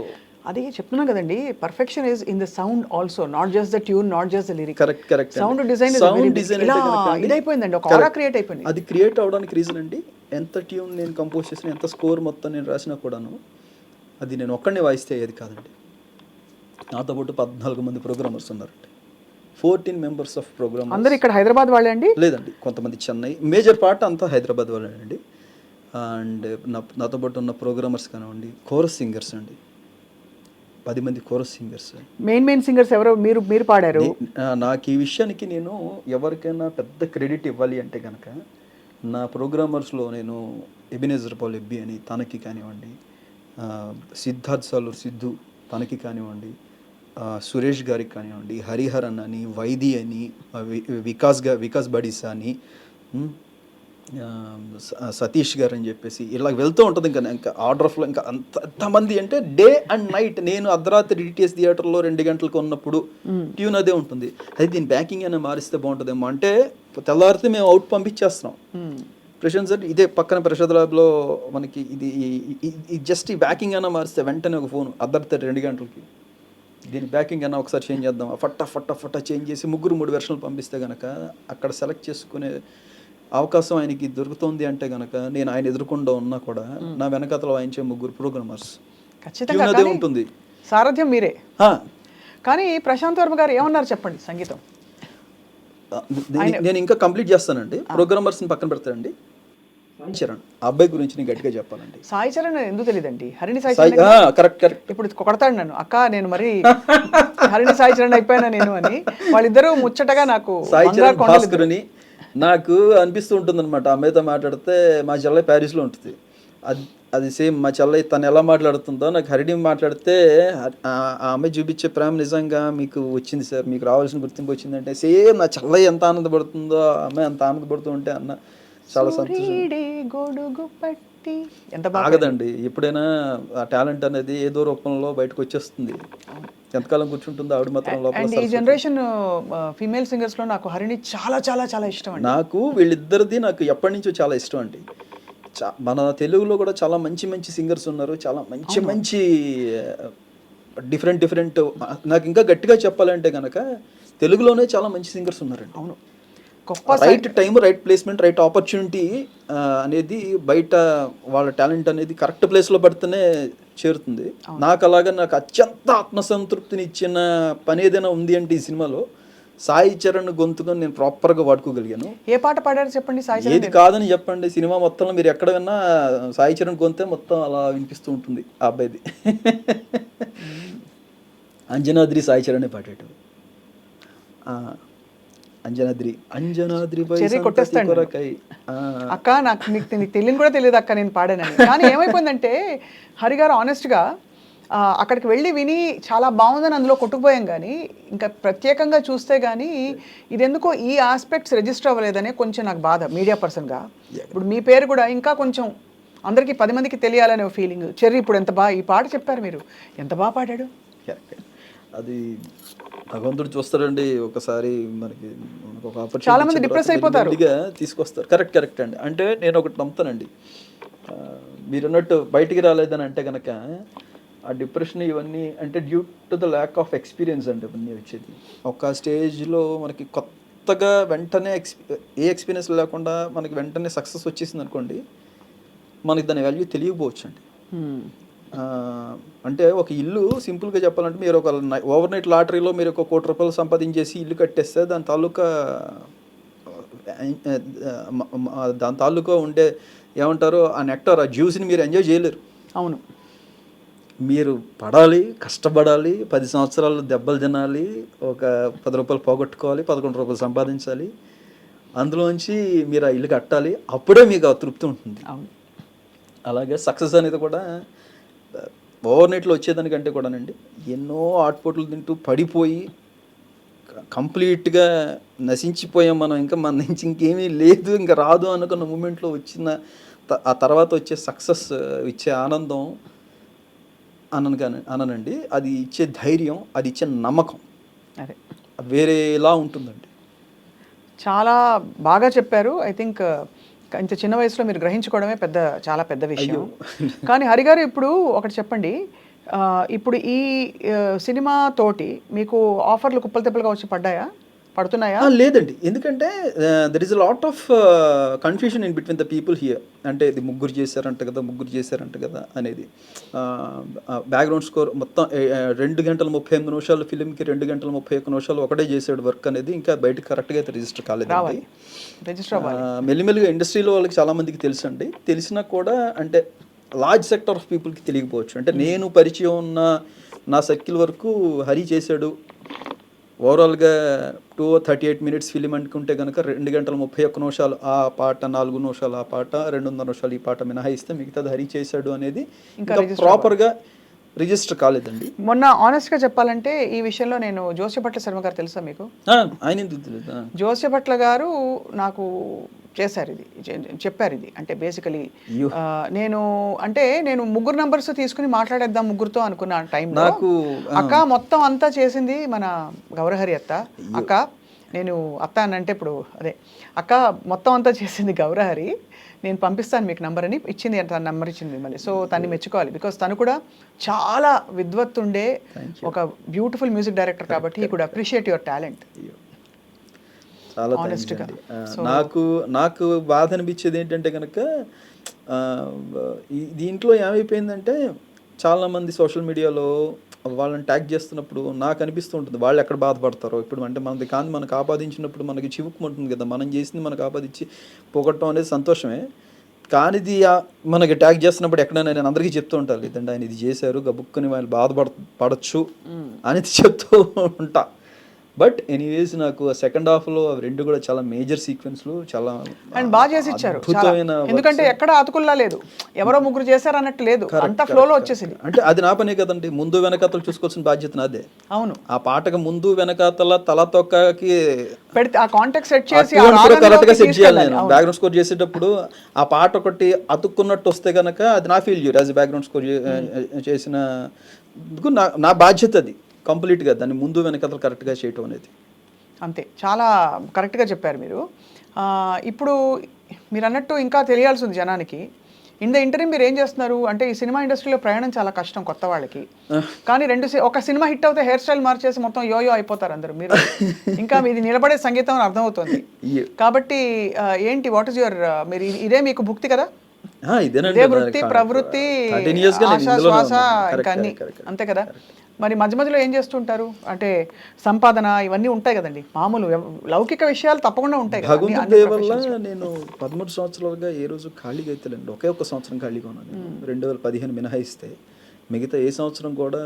అది చెప్తున్నా కదండి, perfection is in the sound also, not just the tune, not just the lyric. Correct. Sound design ఇదైపోయిందండి, ఒక ఆరా క్రియేట్ అయిపోయింది. అది క్రియేట్ అవడానికి రీజన్ అండి, ఎంత ట్యూన్ నేను కంపోజ్ చేసిన, ఎంత స్కోర్ మొత్తం నేను రాసినా కూడాను అది నేను ఒక్కడినే వాయిస్తే అయ్యేది కాదండి. నాతో పాటు 14 మంది ప్రోగ్రామర్స్ ఉన్నారండి, 14 మెంబర్స్ ఆఫ్ ప్రోగ్రామ్. అందరూ ఇక్కడ హైదరాబాద్ వాళ్ళే అండి? లేదండి, కొంతమంది చెన్నై, మేజర్ పార్ట్ అంతా హైదరాబాద్ వాళ్ళే అండి. అండ్ నాతో పాటు ఉన్న ప్రోగ్రామర్స్ కానివ్వండి, కోరస్ సింగర్స్ అండి, 10 మంది కోరస్ సింగర్స్. మెయిన్ సింగర్స్ ఎవరో మీరు పాడారు. నాకు ఈ విషయానికి నేను ఎవరికైనా పెద్ద క్రెడిట్ ఇవ్వాలి అంటే కనుక నా ప్రోగ్రామర్స్లో నేను ఎబినేజర్ పాల్ ఎబ్బి అని తనకి కానివ్వండి, సిద్ధార్థ్ సాలూర్ సిద్ధు తనకి కానివ్వండి, సురేష్ గారికి కానివ్వండి, హరిహరన్ అని, వైది అని, వికాస్ బడిసా అని, సతీష్ గారు అని చెప్పేసి ఇలా వెళ్తూ ఉంటుంది. ఇంకా ఆర్డర్ ఆఫ్లో ఇంకా అంతమంది అంటే డే అండ్ నైట్. నేను అర్ధరాత్రి డిటిఎస్ థియేటర్లో 2 గంటలకు ఉన్నప్పుడు ట్యూన్ అదే ఉంటుంది. అది దీని బ్యాకింగ్ అయినా మారిస్తే బాగుంటుందేమో అంటే తెల్లారితే మేము అవుట్ పంపించేస్తున్నాం. ప్రశాంత్ సార్ ఇదే పక్కన ప్రసాద్ ల్యాబ్లో మనకి ఇది జస్ట్ ఈ బ్యాకింగ్ అయినా మారిస్తే వెంటనే ఒక ఫోన్ అర్ధరాత్రి 2 గంటలకి దీని బ్యాకింగ్ అయినా ఒకసారి చేంజ్ చేద్దాం, ఫట్టా చేంజ్ చేసి 3 వెర్షన్లు పంపిస్తే కనుక అక్కడ సెలెక్ట్ చేసుకునే అవకాశం ఆయనకి దొరుకుతుంది. అంటే కనుక నేను ఆయన ఎదుర్కొండా ఉన్నా కూడా నా వెనకతలో వాయించే 3 ప్రోగ్రామర్స్ ఖచ్చితంగా ఉంటుంది. సారథ్యం మీరే. కానీ ప్రశాంత్ వర్మ గారు ఏమన్నారు చెప్పండి సంగీతం? నేను ఇంకా కంప్లీట్ చేస్తానండి. ప్రోగ్రామర్స్ని పక్కన పెడతానండి. సాయి చరణ్ ఆ అబ్బాయి గురించి నేను గట్టిగా చెప్పాలండి. సాయి చరణ్ ఎందుకు తెలియదండి? హరిణి సాయి చరణ్ కరెక్ట్. ఇప్పుడు కొడతాడు నన్ను, అక్క నేను మరి హరిణి సాయి చరణ్ అయిపోయినా నేను అని. వాళ్ళిద్దరూ ముచ్చటగా నాకు సాయి చరణ్ భాస్కర్ అని నాకు అనిపిస్తూ ఉంటుంది అనమాట. అమ్మాయితో మాట్లాడితే మా చెల్లె ప్యారిస్లో ఉంటుంది, అది సేమ్ మా చెల్లె తను ఎలా మాట్లాడుతుందో నాకు హరిణి మాట్లాడితే ఆ అమ్మాయి చూపించే ప్రేమ నిజంగా మీకు వచ్చింది సార్, మీకు రావాల్సిన గుర్తింపు వచ్చిందంటే సేమ్ నా చెల్లె ఎంత ఆనందపడుతుందో ఆ అమ్మాయి అంత ఆనందపడుతూ ఉంటే అన్న చాలా సంతోషం. ఆగదండి, ఎప్పుడైనా ఆ టాలెంట్ అనేది ఏదో రూపంలో బయటకు వచ్చేస్తుంది. ఎంతకాలం కూర్చుంటుందో ఆవిడ మాత్రం లోపల. అండ్ ఈ జనరేషన్ ఫీమేల్ సింగర్స్ లో నాకు హరిణి చాలా చాలా చాలా ఇష్టం అండి. నాకు వీళ్ళిద్దరిది నాకు ఎప్పటి నుంచో చాలా ఇష్టం అండి. మన తెలుగులో కూడా చాలా మంచి మంచి సింగర్స్ ఉన్నారు, చాలా మంచి మంచి డిఫరెంట్. నాకు ఇంకా గట్టిగా చెప్పాలంటే కనుక తెలుగులోనే చాలా మంచి సింగర్స్ ఉన్నారండి. అవును, right time, right placement, right opportunity అనేది బయట వాళ్ళ టాలెంట్ అనేది కరెక్ట్ ప్లేస్లో పడితేనే చేరుతుంది. నాకు అలాగా నాకు అత్యంత ఆత్మసంతృప్తిని ఇచ్చిన పని ఏదైనా ఉంది అంటే ఈ సినిమాలో సాయి చరణ్ గొంతుగా నేను ప్రాపర్గా వాడుకోగలిగాను. ఏ పాట పాడారు చెప్పండి సాయి చరణ్? ఏది కాదని చెప్పండి, సినిమా మొత్తంలో మీరు ఎక్కడ విన్నా సాయి చరణ్ గొంతే మొత్తం అలా వినిపిస్తూ ఉంటుంది ఆ అబ్బాయిది. అంజనాద్రి సాయి చరణే పాడాడు. అంజనాద్రి అక్క నాకు నీకు తెలియని కూడా తెలియదు అక్క నేను పాడానని. కానీ ఏమైపోయిందంటే హరిగారు ఆనెస్ట్గా అక్కడికి వెళ్ళి విని చాలా బాగుందని అందులో కొట్టుకుపోయాం, కానీ ఇంకా ప్రత్యేకంగా చూస్తే కానీ ఇదెందుకో ఈ ఆస్పెక్ట్స్ రిజిస్టర్ అవ్వలేదనే కొంచెం నాకు బాధ మీడియా పర్సన్గా. ఇప్పుడు మీ పేరు కూడా ఇంకా కొంచెం అందరికీ 10 మందికి తెలియాలనే ఫీలింగ్. చెర్రీ ఇప్పుడు ఎంత బాగా ఈ పాట చెప్పారు మీరు, ఎంత బాగా పాడాడు. అది భగవంతుడు చూస్తారండి, ఒకసారి మనకి ఒక ఆపర్చునిటీ చాలా మంది డిప్రెస్ అయిపోతారు, తీసుకొస్తారు. కరెక్ట్ అండి. అంటే నేను ఒకటి నమ్ముతానండి, మీరు అన్నట్టు బయటికి రాలేదని అంటే కనుక ఆ డిప్రెషన్ ఇవన్నీ అంటే due to the lack of experience అండి ఇవన్నీ వచ్చేది. ఒక స్టేజ్లో మనకి కొత్తగా వెంటనే ఏ ఎక్స్పీరియన్స్ లేకుండా మనకి వెంటనే సక్సెస్ వచ్చేసింది అనుకోండి, మనకి దాని వాల్యూ తెలియకపోవచ్చు అండి. అంటే ఒక ఇల్లు సింపుల్గా చెప్పాలంటే మీరు ఒక ఓవర్ నైట్ లాటరీలో మీరు ఒక 1 కోటి రూపాయలు సంపాదించేసి ఇల్లు కట్టేస్తే దాని తాలూకా ఉండే ఏమంటారు ఆ నెక్టార్, ఆ జ్యూస్ని మీరు ఎంజాయ్ చేయలేరు. అవును, మీరు పడాలి, కష్టపడాలి, 10 సంవత్సరాలు దెబ్బలు తినాలి, ఒక 10 రూపాయలు పోగొట్టుకోవాలి, 11 రూపాయలు సంపాదించాలి, అందులోంచి మీరు ఆ ఇల్లు కట్టాలి, అప్పుడే మీకు ఆ తృప్తి ఉంటుంది. అలాగే సక్సెస్ అనేది కూడా ఓవర్ నైట్లో వచ్చేదానికంటే కూడానండి ఎన్నో ఆటుపోట్లు తింటూ పడిపోయి కంప్లీట్గా నశించిపోయాం మనం, ఇంకా మన నుంచి ఇంకేమీ లేదు, ఇంకా రాదు అనుకున్న మూమెంట్లో వచ్చిన ఆ తర్వాత వచ్చే సక్సెస్ ఇచ్చే ఆనందం అననండి, అది ఇచ్చే ధైర్యం, అది ఇచ్చే నమ్మకం అదే వేరేలా ఉంటుందండి. చాలా బాగా చెప్పారు. ఐ థింక్ ఇంత చిన్న వయసులో మీరు గ్రహించుకోవడమే చాలా పెద్ద విషయం. కానీ హరిగారు ఇప్పుడు ఒకటి చెప్పండి, ఇప్పుడు ఈ సినిమా తోటి మీకు ఆఫర్లు కుప్పలు తెప్పలుగా వచ్చి పడుతున్నాయా? లేదండి, ఎందుకంటే there is a lot of confusion in between the people here. అంటే ఇది ముగ్గురు చేశారంట కదా అనేది బ్యాక్గ్రౌండ్ స్కోర్ మొత్తం 2 గంటల 38 నిమిషాలు ఫిలింకి 2 గంటల 31 నిమిషాలు ఒకటే చేసాడు వర్క్ అనేది, ఇంకా బయటకు కరెక్ట్గా అయితే రిజిస్టర్ కాలేదు. మెల్లిమెల్లిగా ఇండస్ట్రీలో వాళ్ళకి చాలా మందికి తెలుసండి, తెలిసినా కూడా అంటే లార్జ్ సెక్టర్ ఆఫ్ పీపుల్కి తెలియకపోవచ్చు. అంటే నేను పరిచయం ఉన్న నా సర్కిల్ వరకు హరి చేశాడు. ఓవరాల్గా 238 minutes ఫిలిం అనుకుంటే కనుక 2 గంటల 31 నిమిషాలు ఆ పాట, 4 నిమిషాలు ఆ పాట, 2.5 నిమిషాలు ఈ పాట మినహాయిస్తే మిగతాది హరి చేశాడు అనేది ఇంకా ప్రాపర్గా రిజిస్టర్ కాలేదండి. మొన్న ఆనెస్ట్గా చెప్పాలంటే ఈ విషయంలో నేను జోస్యభట్ల శర్మ గారు తెలుసా మీకు? ఆయన జోస్యభట్ల గారు నాకు చేశారు ఇది, చెప్పారు ఇది. అంటే బేసికలీ నేను ముగ్గురు నంబర్స్ తీసుకుని మాట్లాడేద్దాం ముగ్గురుతో అనుకున్న టైంలో అక్క మొత్తం అంతా చేసింది మన గౌరహరి అక్క. నేను అత్త అని అంటే ఇప్పుడు అదే అక్క మొత్తం అంతా చేసింది గౌరహరి, నేను పంపిస్తాను మీకు నంబర్ అని ఇచ్చింది, తన నంబర్ ఇచ్చింది మిమ్మల్ని. సో తన్ని మెచ్చుకోవాలి, బికాస్ తను కూడా చాలా విద్వత్తుండే ఒక బ్యూటిఫుల్ మ్యూజిక్ డైరెక్టర్ కాబట్టి he could appreciate your talent. చాలా ఆనెస్ట్గా నాకు బాధ అనిపించేది ఏంటంటే కనుక దీంట్లో ఏమైపోయిందంటే చాలామంది సోషల్ మీడియాలో వాళ్ళని ట్యాగ్ చేస్తున్నప్పుడు నాకు అనిపిస్తూ ఉంటుంది వాళ్ళు ఎక్కడ బాధపడతారో. ఇప్పుడు అంటే మనది కానీ మనకు ఆపాదించినప్పుడు మనకి చివుక్కుమంటుంది కదా, మనం చేసింది మనకు ఆపాదించి పొగట్టడం అనేది సంతోషమే. కానీ ఇది మనకి ట్యాగ్ చేస్తున్నప్పుడు ఎక్కడైనా నేను అందరికీ చెప్తూ ఉంటాను, లేదంటే ఆయన ఇది చేశారు గబుక్కుని వాళ్ళు పడచ్చు అనేది చెప్తూ ఉంటా. బట్ ఎనీవేస్ నాకు సెకండ్ హాఫ్లో అవి రెండు కూడా చాలా మేజర్ సీక్వెన్స్లు, చాలా అండ్ బాగా చేసి ఇచ్చారు అద్భుతమైన. ఎందుకంటే ఎక్కడ అతుకుల్లా లేదు, ఎవరో ముగ్గురు చేశారు అన్నట్టు లేదు, అంత ఫ్లోలో వచ్చేసింది. అంటే అది నా పనే కదండి, ముందు వెనకాతలు చూసుకోవాల్సిన బాధ్యత నాదే. అవును, ఆ పాటకు ముందు వెనకాతల తల తొక్కకి పెడితే ఆ కాంటాక్ట్ సెట్ చేసి కరెక్ట్ గా సెట్ చేయాలి. నేను బ్యాక్గ్రౌండ్ స్కోర్ చేసేటప్పుడు ఆ పాట ఒకటి అతుక్కున్నట్టు వస్తే కనుక అది నా ఫెయిల్యూర్ యాజ్ బ్యాక్గ్రౌండ్ స్కోర్ చేసిన నా బాధ్యత అది కంప్లీట్గా. దాన్ని ముందు వెనకాతలు కరెక్ట్గా చేయటం అనేది అంతే. చాలా కరెక్ట్గా చెప్పారు మీరు. ఇప్పుడు మీరు అన్నట్టు ఇంకా తెలియాల్సి ఉంది జనానికి. ఇన్ ద ఇంటర్వ్యూ మీరు ఏం చేస్తున్నారు అంటే, ఈ సినిమా ఇండస్ట్రీలో ప్రయాణం చాలా కష్టం కొత్త వాళ్ళకి. కానీ ఒక సినిమా హిట్ అవుతే హెయిర్ స్టైల్ మార్చేసి మొత్తం యోయో అయిపోతారు అందరూ. మీరు ఇంకా మీది నిలబడే సంగీతం అని అర్థమవుతుంది. కాబట్టి ఏంటి, వాట్ ఈస్ యువర్, మీరు ఇదే మీకు భుక్తి కదా, ఇదే వృత్తి ప్రవృత్తి ఆశా శ్వాస ఇంకా అన్ని అంతే కదా. మరి మధ్య మధ్యలో ఏం చేస్తుంటారు అంటే, సంపాదన ఇవన్నీ ఉంటాయి కదండి, మామూలు లౌకిక విషయాలు తప్పకుండా ఉంటాయి కదా. భగవంతుడి వల్ల నేను 13 సంవత్సరాలుగా ఏ రోజు ఖాళీగా అయితే లేండి. ఒకే ఒక సంవత్సరం ఖాళీగా ఉన్నాను, 2015 మినహాయిస్తే. మిగతా ఏ సంవత్సరం కూడా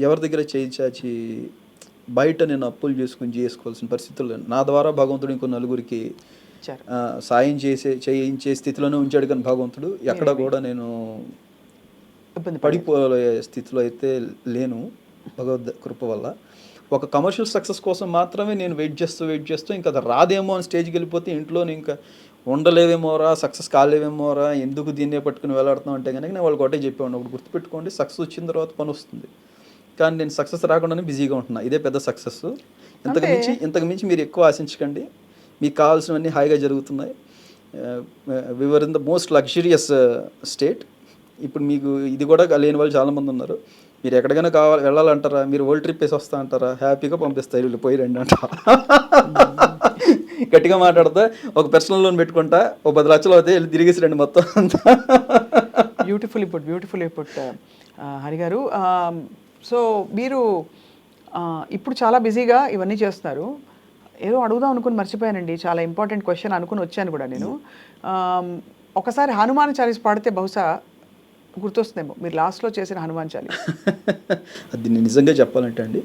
ఎవరి దగ్గర చేయి చాచి బయట నేను అప్పులు చేసుకోవాల్సిన పరిస్థితులు నా ద్వారా భగవంతుడు ఇంకో నలుగురికి సాయం చేయించే స్థితిలోనే ఉంచాడు. కానీ భగవంతుడు ఎక్కడ కూడా నేను పడిపోయే స్థితిలో అయితే లేను భగవద్ కృప వల్ల. ఒక కమర్షియల్ సక్సెస్ కోసం మాత్రమే నేను వెయిట్ చేస్తూ ఇంకా అది రాదేమో అని స్టేజ్కి వెళ్ళిపోతే ఇంట్లో ఇంకా ఉండలేవేమోరా, సక్సెస్ కాలేవేమోరా, ఎందుకు దీన్నే పట్టుకుని వెళ్ళాడుతున్నాం అంటే కనుక నేను వాళ్ళకి ఒకటే చెప్పేవాడిని, ఒకటి గుర్తుపెట్టుకోండి, సక్సెస్ వచ్చిన తర్వాత పని వస్తుంది. కానీ నేను సక్సెస్ రాకుండానే బిజీగా ఉంటున్నా, ఇదే పెద్ద సక్సెస్. ఇంతకు మించి మీరు ఎక్కువ ఆశించకండి, మీకు కావాల్సినవన్నీ హాయిగా జరుగుతున్నాయి. We were in the most luxurious state. ఇప్పుడు మీకు ఇది కూడా లేని వాళ్ళు చాలామంది ఉన్నారు. మీరు ఎక్కడికైనా వెళ్ళాలంటారా, మీరు వరల్డ్ ట్రిప్ వేసి వస్తా అంటారా, హ్యాపీగా పంపిస్తారు వీళ్ళు, పోయి రండి అంట. గట్టిగా మాట్లాడతా ఒక పర్సనల్ లోన్ పెట్టుకుంటా, ఒక 10 లక్షలు అవుతాయి, వెళ్ళి తిరిగేసి రండి మొత్తం అంతా. బ్యూటిఫుల్లీ పుట్ హరి గారు. సో మీరు ఇప్పుడు చాలా బిజీగా ఇవన్నీ చేస్తున్నారు. ఏదో అడుగుదాం అనుకుని మర్చిపోయానండి, చాలా ఇంపార్టెంట్ క్వశ్చన్ అనుకుని వచ్చాను కూడా నేను. ఒకసారి హనుమాన్ చాలీస్ పాడితే బహుశా గుర్తొస్తుందేమో, మీరు లాస్ట్లో చేసిన హనుమాన్ చాలీస్. అది నిజంగా చెప్పాలంటే అండి,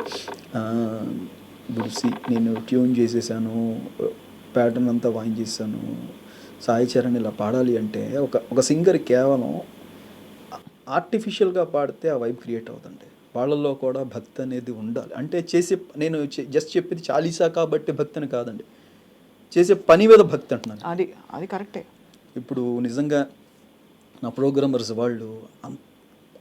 నేను ట్యూన్ చేసేసాను, ప్యాటర్న్ అంతా వాయించేసాను. సాయి చరణ్ ఇలా పాడాలి అంటే ఒక సింగర్ కేవలం ఆర్టిఫిషియల్గా పాడితే ఆ వైబ్ క్రియేట్ అవుతుంది. వాళ్ళల్లో కూడా భక్తి అనేది ఉండాలి. అంటే నేను జస్ట్ చెప్పేది చాలీసా కాబట్టి భక్తి అని కాదండి, చేసే పని మీద భక్తి అంటున్నాను. అది కరెక్టే. ఇప్పుడు నిజంగా నా ప్రోగ్రామర్స్ వాళ్ళు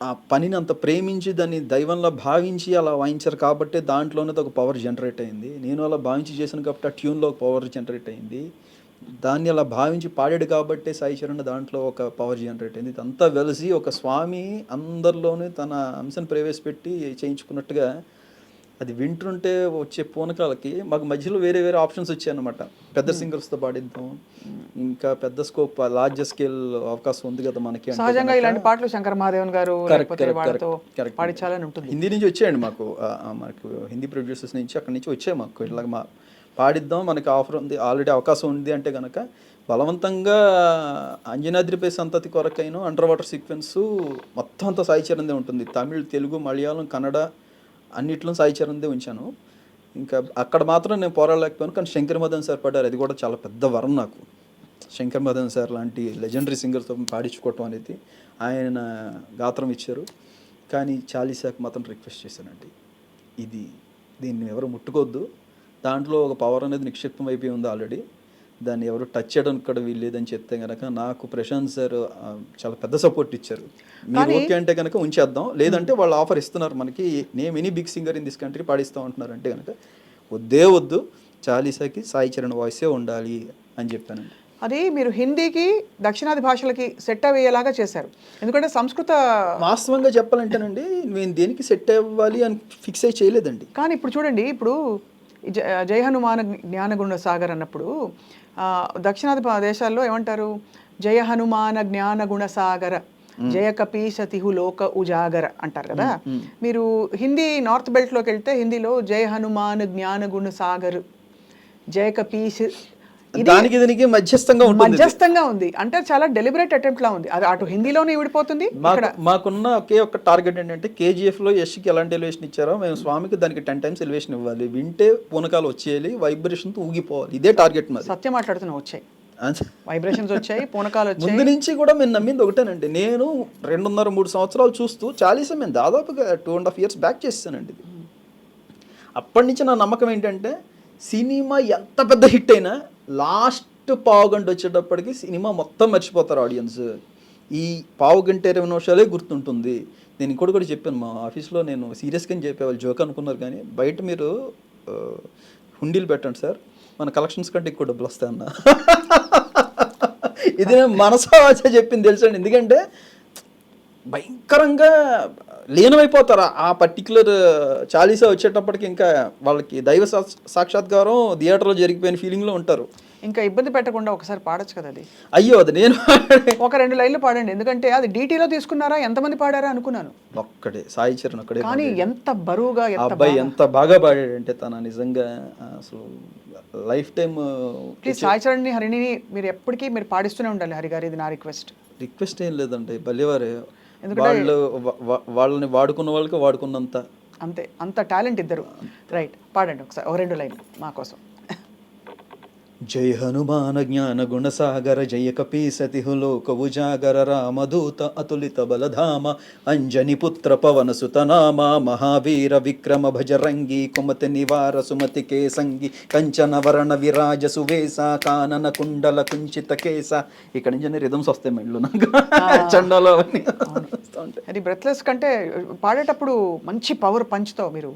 ఆ పనిని అంత ప్రేమించి దాన్ని దైవంలా భావించి అలా వాయించారు కాబట్టి దాంట్లోనే ఒక పవర్ జనరేట్ అయింది. నేను అలా భావించి చేశాను కాబట్టి ఆ ట్యూన్లో ఒక పవర్ జనరేట్ అయింది. దాన్ని అలా భావించి పాడాడు కాబట్టి సాయి చరణ్ దాంట్లో ఒక పవర్ జనరేట్ అయింది. ఇదంతా వెలిసి ఒక స్వామి అందరిలోనే తన అంశాన్ని ప్రవేశపెట్టి చేయించుకున్నట్టుగా అది వింటుంటే వచ్చే పూనకాలకి మాకు మధ్యలో వేరే ఆప్షన్స్ వచ్చాయన్నమాట. పెద్ద సింగర్స్తో పాడిద్దాం, ఇంకా పెద్ద స్కోప్ లార్జ్ స్కేల్ అవకాశం ఉంది కదా మనకి. సహజంగా ఇలాంటి పాటలు శంకర్ మహాదేవన్ గారు పాడించాలని ఉంటుంది. హిందీ నుంచి వచ్చాయండి మాకు హిందీ ప్రొడ్యూసర్స్ నుంచి, అక్కడి నుంచి వచ్చాయి మాకు ఇలాగ పాడిద్దాం, మనకి ఆఫర్ ఉంది, ఆల్రెడీ అవకాశం ఉంది అంటే కనుక బలవంతంగా అంజనాద్రిపై సంతతి కొరకైన అండర్ వాటర్ సీక్వెన్స్ మొత్తం అంతా సాయి చరణ్దే ఉంటుంది. తమిళ్, తెలుగు, మలయాళం, కన్నడ అన్నిట్లో సాయి చరణ్దే ఉంచాను. ఇంకా అక్కడ మాత్రం నేను పోరాడలేకపోయాను. కానీ శంకర్ మదన్ సార్ పాడారు, అది కూడా చాలా పెద్ద వరం నాకు. శంకర్ మదన్ సార్ లాంటి లెజెండరీ సింగర్తో పాడించుకోవటం అనేది, ఆయన గాత్రం ఇచ్చారు. కానీ చాలీసాకి మాత్రం రిక్వెస్ట్ చేశానండి, దీన్ని ఎవరు ముట్టుకోవద్దు, దాంట్లో ఒక పవర్ అనేది నిక్షిప్తం అయిపోయి ఉంది ఆల్రెడీ, దాన్ని ఎవరు టచ్ చేయడానికి కూడా వీల్లేదని చెప్తే కనుక నాకు ప్రశాంత్ సార్ చాలా పెద్ద సపోర్ట్ ఇచ్చారు. మీరు ఓకే అంటే కనుక ఉంచేద్దాం, లేదంటే వాళ్ళు ఆఫర్ ఇస్తున్నారు మనకి, name any big singer in this country పాడిస్తాం అంటున్నారు అంటే కనుక వద్దు, చాలీసాకి సాయి చరణ్ వాయిసే ఉండాలి అని చెప్పానండి. అది మీరు హిందీకి దక్షిణాది భాషలకి సెట్ అయ్యేలాగా చేశారు. ఎందుకంటే సంస్కృత వాస్తవంగా చెప్పాలంటేనండి నేను దేనికి సెట్ అవ్వాలి అని ఫిక్స్ అయ్యి చేయలేదండి. కానీ ఇప్పుడు చూడండి, ఇప్పుడు జై హనుమాన జ్ఞానగుణ సాగర్ అన్నప్పుడు దక్షిణాది దేశాల్లో ఏమంటారు, జయ హనుమాన జ్ఞానగుణ సాగర జయ కపీశతిహు లోక ఉజాగర అంటారు కదా. మీరు హిందీ నార్త్ బెల్ట్లోకి వెళ్తే హిందీలో జయ హనుమాన్ జ్ఞాన గుణ సాగర్, జయ కపీశ్, దానికి దీనికి మధ్యస్థంగా ఉంది. అంటే చాలా డెలిబరేట్ అటెంప్ట్ లా ఉంది. అది అటు హిందీలోనే విడిపోతుంది. మాకున్న ఒకే ఒక టార్గెట్ ఏంటంటే KGF లో యష్కి ఎలాంటి ఎలివేషన్ ఇచ్చారో మేము స్వామికి దానికి 10 times ఎలివేషన్ ఇవ్వాలి. వింటే పూనకాలు వచ్చేయాలి, వైబ్రేషన్తో ఊగిపోవాలి. ఇదే టార్గెట్ మాది. సత్యం మాట్లాడుతున్నావు, వచ్చాయి వైబ్రేషన్స్ వచ్చాయి, పూనకాలు వచ్చాయి. ముందు నుంచి కూడా మేము నమ్మింది ఒకటేనండి. నేను 2.5-3 సంవత్సరాలు చూస్తూ చాలీసా మేము దాదాపుగా 2.5 years బ్యాక్ చేస్తానండి ఇది. అప్పటి నుంచి నా నమ్మకం ఏంటంటే సినిమా ఎంత పెద్ద హిట్ అయినా లాస్ట్ పావుగంట వచ్చేటప్పటికి సినిమా మొత్తం మర్చిపోతారు ఆడియన్స్. ఈ పావుగంట 20 నిమిషాలే గుర్తుంటుంది. నేను ఇంకోటి కూడా చెప్పాను మా ఆఫీస్లో, నేను సీరియస్గా చెప్పేవాళ్ళు జోక్ అనుకున్నారు కానీ బయట మీరు హుండీలు పెట్టండి సార్, మన కలెక్షన్స్ కంటే ఎక్కువ డబ్బులు వస్తాయన్న. ఇది నేను మనసావాచ చెప్పింది తెలుసండి. ఎందుకంటే భయంకరంగా లీనమైపోతారు ఆ పర్టికులర్ చాలీసా వచ్చేటప్పటికి. ఇంకా వాళ్ళకి దైవ సాక్షాత్కారం థియేటర్లో జరిగిపోయిన ఫీలింగ్లో ఉంటారు. ఇంకా ఇబ్బంది పెట్టకుండా ఒకసారి పాడొచ్చు కదా అది. అయ్యో అది నేను ఒక 2 లైన్లు పాడండి. ఎందుకంటే అది DTలో తీసుకున్నారా, ఎంతమంది పాడారా అనుకున్నాను. ఒక్కడే సాయి చరణ్ ఒక్కడే. కానీ ఎంత బరువుగా, అబ్బాయి ఎంత బాగా పాడాడంటే తన నిజంగా అసలు లైఫ్ టైం. ప్లీజ్ సాయి చరణ్ని, హరిని మీరు ఎప్పటికీ మీరు పాడిస్తూనే ఉండాలి హరి గారు. ఇది నా రిక్వెస్ట్ ఏం లేదండి, భలేవారే. వాళ్ళని వాడుకున్న వాళ్ళకి వాడుకున్నంత అంతే, అంత టాలెంట్ ఇద్దరు. రైట్, పాడండి ఒకసారి ఒక 2 లైన్లు మా కోసం. జయ హనుమాన జ్ఞాన గుణసాగర జయ కపీసతిహు లోక ఉజాగర రామదూత అతులిత బలధామ అంజని పుత్ర పవన సుతనామ మహావీర విక్రమ భజరంగి కుమతి నివార సుమతి కేసంగి కంచన వరణ విరాజ సువేశ కానన కుండల కుంచిత కేశ. ఇక్కడ నుంచి రిథమ్స్ వస్తాయి మెళ్ళు నాకు చండాలో. అది బ్రెత్లెస్ కంటే పాడేటప్పుడు మంచి పవర్ పంచ్తో మీరు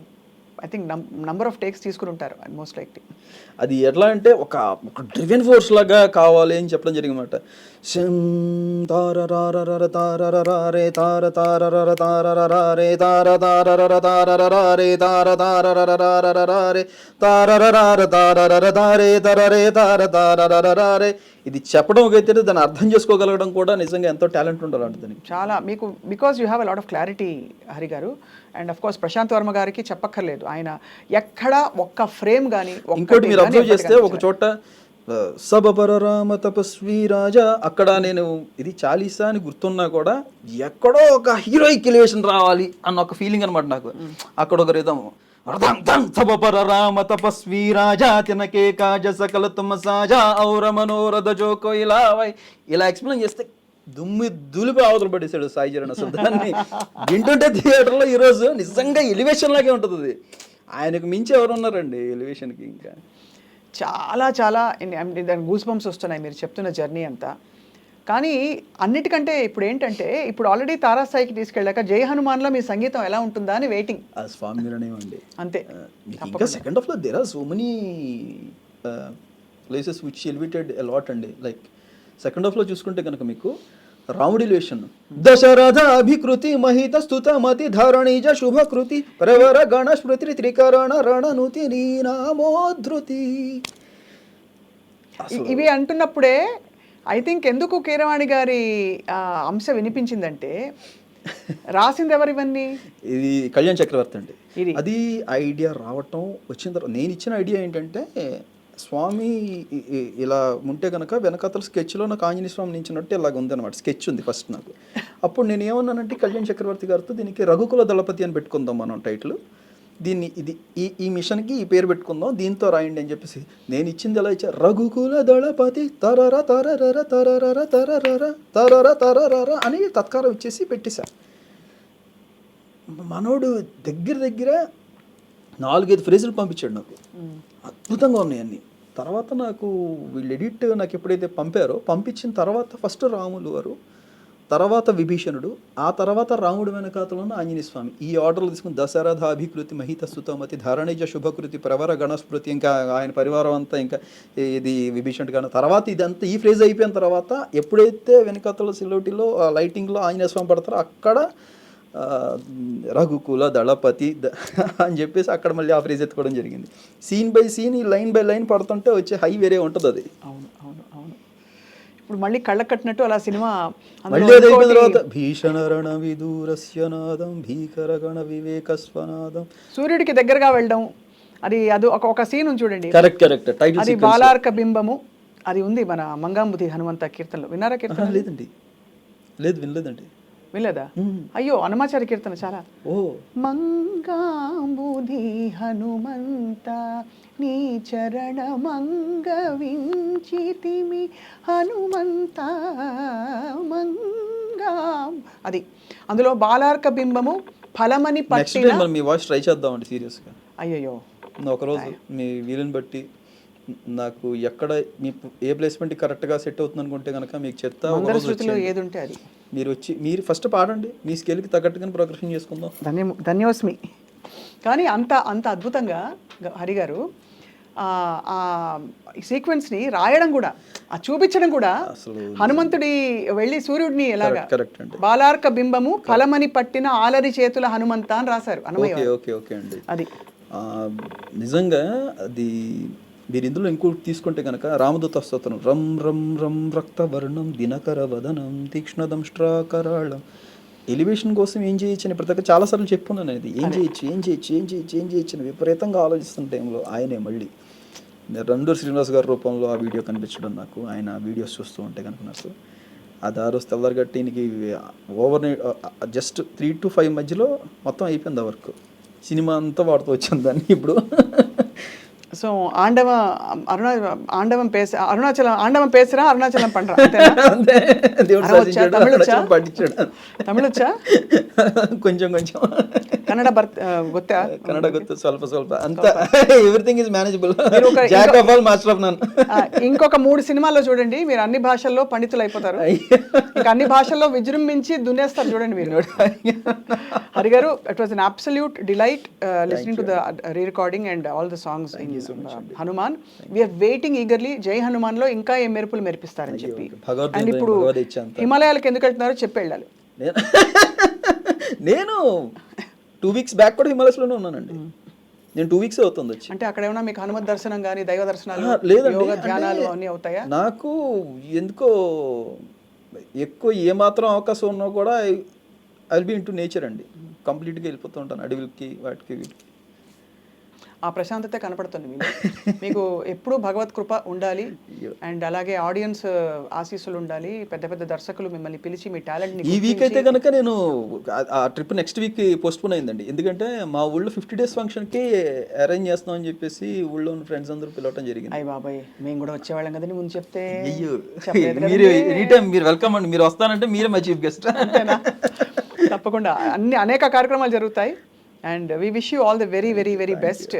I think number of takes తీసుకుని ఉంటారు మోస్ట్ లైక్లీ. అది ఎట్లా అంటే ఒక డ్రివెన్ ఫోర్స్ లాగా కావాలి అని చెప్పడం జరిగిందన్నమాట. శం తారరారర తారరరే తార తారరర తారరరే తార తారరర తారరరే తార తారరరరరరే తారరర తారరర తారే తరరే తార తారరరరే. ఇది చెప్పడం అయితే దాన్ని అర్థం చేసుకోగలగడం కూడా నిజంగా ఎంతో టాలెంట్ ఉండాలంట దానికి. చాలా మీకు because you have a lot of clarity Hari గారు. And of course Prashant Varma గారికి చెప్పక్కర్లేదు, ఆయన ఎక్కడ ఒక్క ఫ్రేమ్ కానీ. ఇంకోటి మీరు అబ్జర్వ్ చేస్తే ఒక చోట సబపర రామ తపస్వి రాజా, అక్కడ నేను ఇది చాలీసా అని గుర్తున్నా కూడా ఎక్కడో ఒక హీరోయిక్ ఎలివేషన్ రావాలి అన్న ఒక ఫీలింగ్ అనమాట నాకు. అక్కడ ఒక రిధం సబపర రామ తపస్వి రాజా తినకే కాజ సకల తుమ సాజా ఔర మనోరథ జోకో ఇలా ఎక్స్ప్లెయిన్ చేస్తే దుమ్మి దులిపి అవతలు పడేసాడు సాయి చరణ్. అసలు దాన్ని వింటుంటే థియేటర్లో ఈరోజు నిజంగా ఎలివేషన్ లాగే ఉంటుంది. ఆయనకు మించి ఎవరు ఉన్నారండి ఎలివేషన్కి. ఇంకా చాలా చాలా దాని గూస్ బంప్స్ వస్తున్నాయి మీరు చెప్తున్న జర్నీ అంతా. కానీ అన్నిటికంటే ఇప్పుడు ఏంటంటే, ఇప్పుడు ఆల్రెడీ తారాస్థాయికి తీసుకెళ్ళాక జై హనుమాన్లో మీ సంగీతం ఎలా ఉంటుందా అని వెయిటింగ్. స్వామి నిర్ణయం అండి అంతే. ఇంకా సెకండ్ హాఫ్లో there are so many places which elevated a lot అండి. లైక్ సెకండ్ హాఫ్లో చూసుకుంటే కనుక మీకు రాముడి ఎలివేషన్, దశరథ అభికృతి మహిత స్తుత మతి ధరణిజ శుభకృతి ప్రవర గణ స్మృతి త్రికరణ రణనుతి నీనామోధృతి. ఇవి అంటున్నప్పుడే ఐ థింక్ ఎందుకు కీరవాణి గారి అంశ వినిపించిందంటే, రాసింది ఎవరు ఇవన్నీ? ఇది కళ్యాణ్ చక్రవర్తి అండి. అది ఐడియా రావటం వచ్చిన తర్వాత నేను ఇచ్చిన ఐడియా ఏంటంటే, స్వామి ఇలా ఉంటే కనుక వెనకాతల స్కెచ్లో నాకు ఆంజనేయ స్వామి నించినట్టు ఇలాగ ఉందన్నమాట. స్కెచ్ ఉంది ఫస్ట్ నాకు. అప్పుడు నేను ఏమన్నానంటే కళ్యాణ్ చక్రవర్తి గారితో దీనికి రఘుకుల దళపతి అని పెట్టుకుందాం మనం టైటిల్, దీన్ని ఇది ఈ మిషన్కి ఈ పేరు పెట్టుకుందాం, దీంతో రాయండి అని చెప్పేసి నేను ఇచ్చింది ఎలా ఇచ్చా, రఘుకుల దళపతి తరర తరర తరర తరర తరర తరర అని తత్కారం ఇచ్చేసి పెట్టేశా. మనోడు దగ్గర 4-5 ఫ్రేజులు పంపించాడు నాకు, అద్భుతంగా ఉన్నాయి అన్నీ. తర్వాత నాకు వీళ్ళు ఎడిట్ నాకు ఎప్పుడైతే పంపారో, పంపించిన తర్వాత ఫస్ట్ రాములు వారు, తర్వాత విభీషణుడు, ఆ తర్వాత రాముడు వెనకాతలో ఆంజనేయ స్వామి, ఈ ఆర్డర్లో తీసుకుని దశరథ అభికృతి మహిత స్తుతమతి ధరణిజ శుభకృతి ప్రవర గణస్మృతి, ఇంకా ఆయన పరివారం అంతా, ఇంకా ఇది విభీషణుడు కానీ తర్వాత ఇదంతా ఈ ఫ్రేజ్ అయిపోయిన తర్వాత ఎప్పుడైతే వెనకాతల సిలోటిలో లైటింగ్లో ఆంజనేయ స్వామి పడతారో అక్కడ రఘుకుల దళపతి అని చెప్పేసి అక్కడ మళ్ళీ ఆ ఫ్రేజ్ ఎత్తుకోవడం జరిగింది. సీన్ బై సీన్ ఈ లైన్ బై లైన్ పడుతుంటే వచ్చే హై వేరే ఉంటుంది అది. అవును. ఇప్పుడు మళ్ళీ కళ్ళకు కట్టినట్టు అలా సినిమా మళ్ళీ అది అయిపోయిన తర్వాత భీషణ రణ విదూరస్య నాదం భీకర గణ వివేక స్వనాదం, సూర్యుడికి దగ్గరగా వెళ్ళడం, అది ఒక సీన్ ఉంది చూడండి, కరెక్ట్ టైటిల్ అది బాలార్క బింబము, అది ఉంది మన మంగాంబుధి హనుమంత కీర్తనలో. విన్నారా కీర్తన? లేదండి, వినలేదండి. వినలేదా? అయ్యో, అన్నమాచారి కీర్తన చాలా. ఓ మంగాంబుధి హనుమంత నీ చరణ మంగవించితిమి హనుమంత మంగాం, అది అందులో బాలార్క బింబము ఫలమని నెక్స్ట్ పట్టిన. టైం మనం మీ వాయిస్ ట్రై చేద్దామండి సీరియస్గా. అయ్యయ్యో, ఒకరోజు మీ వీలుని బట్టి నాకు ఎక్కడ మీ ఏ ప్లేస్మెంట్ కరెక్ట్గా సెట్ అవుతుంది అనుకుంటే కనుక మీకు చెప్తా. అందరి శృతిలో ఏది ఉంటే అది మీరు ఫస్ట్ పాడండి, మీ స్కేల్కి తగ్గట్టుగానే ప్రోగ్రెషన్ చేసుకుందాం. ధన్యోస్మి. కానీ అంత అద్భుతంగా హరి గారు ఆ సీక్వెన్స్ని రాయడం కూడా, ఆ చూపించడం కూడా, హనుమంతుడి వెళ్ళి సూర్యుడిని ఎలాగా బాలార్క బింబము ఫలమని పట్టిన ఆలరి చేతుల హనుమంత అని రాశారు అన్నమయ్య. ఓకే అండి. అది నిజంగా అది మీరు ఇందులో ఇంకోటి తీసుకుంటే కనుక రామదూత స్తోత్రం, రం రం రం రక్తవర్ణం దినకర వదనం తీక్ష్ణదంష్ట్రాకరాళం, ఎలివేషన్ కోసం ఏం చేయొచ్చు అని ప్రతి చాలాసార్లు చెప్పుకున్నాను. అది ఏం చేయొచ్చు అని విపరీతంగా ఆలోచిస్తున్న టైంలో ఆయనే మళ్ళీ రండూరు శ్రీనివాస్ గారి రూపంలో ఆ వీడియో కనిపించడం నాకు, ఆయన వీడియోస్ చూస్తూ ఉంటే కనుక నాకు అది ఆ రోజు తెల్లరగట్టి ఓవర్ నైట్ జస్ట్ 3 to 5 మధ్యలో మొత్తం అయిపోయింది ఆ వర్క్. సినిమా అంతా వాడుతూ వచ్చింది దాన్ని ఇప్పుడు. సో ఆండవం పేసరా అరుణాచలం పండ్రా, తమిళొచ్చా కొంచెం కన్నడ గొత్తా, కన్నడ గొత్త స్వల్ప అంతా. Everything is manageable, jack of all master of none. ఇంకొక 3 సినిమాల్లో చూడండి, మీరు అన్ని భాషల్లో పండితులు అయిపోతారు. ఇంకా అన్ని భాషల్లో విజృంభించి దున్నేస్తారు చూడండి మీరు. హరి గారు, it was an absolute delight listening to the re-recording and all the songs in Hanuman. We're waiting eagerly Jai Hanuman లో ఇంకా ఏం మెరుపులు మెరిపిస్తారని చెప్పి. అండ్ ఇప్పుడు హిమాలయాలకు ఎందుకు వెళ్తున్నారో చెప్పి వెళ్ళాలి. నేను 2 weeks బ్యాక్ కూడా హిమాలయస్లోనే ఉన్నానండి. నేను 2 weeks అవుతుంది వచ్చి. అంటే అక్కడ ఏమైనా మీకు హనుమత్ దర్శనం కానీ దైవ దర్శనాలు, లేదండి, ధ్యానాలు అన్నీ అవుతాయా? నాకు ఎందుకో ఎక్కువ ఏమాత్రం అవకాశం ఉన్నా కూడా I will be into nature అండి. కంప్లీట్గా వెళ్ళిపోతూ ఉంటాను అడవికి, వాటికి. ఆ ప్రశాంతత కనపడుతుంది మీకు ఎప్పుడూ భగవత్ కృప ఉండాలి. అండ్ అలాగే ఆడియన్స్ ఆశీస్సులు ఉండాలి. పెద్ద పెద్ద దర్శకులు మిమ్మల్ని పిలిచి మీ టాలెంట్. ఈ వీక్ అయితే కనుక నేను ఆ ట్రిప్ నెక్స్ట్ వీక్ పోస్ట్పోన్ అయిందండి. ఎందుకంటే మా ఊళ్ళో 50 days ఫంక్షన్కి అరేంజ్ చేస్తున్నాం అని చెప్పేసి ఊళ్ళో ఉన్న ఫ్రెండ్స్ అందరూ పిలవటం జరిగింది. అయ్యి బాబాయ్, మేము కూడా వచ్చేవాళ్ళం కదండి ముందు చెప్తే. మీరు ఎనీ టైం మీరు వెల్కమ్ అండి, మీరు వస్తానంటే మీరే మా చీఫ్ గెస్ట్. తప్పకుండా అనేక కార్యక్రమాలు జరుగుతాయి. And we wish you all the very very very best.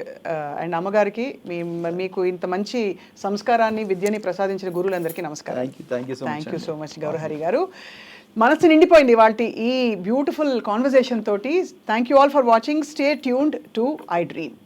And అమ్మగారికి మీకు ఇంత మంచి సంస్కారాన్ని, విద్యని ప్రసాదించిన గురువులందరికీ నమస్కారం. Thank you so much Gaurahari గారు. మనసు నిండిపోయింది వాటి ఈ బ్యూటిఫుల్ కాన్వర్సేషన్ తోటి. Thank you all for watching. Stay tuned to I dream.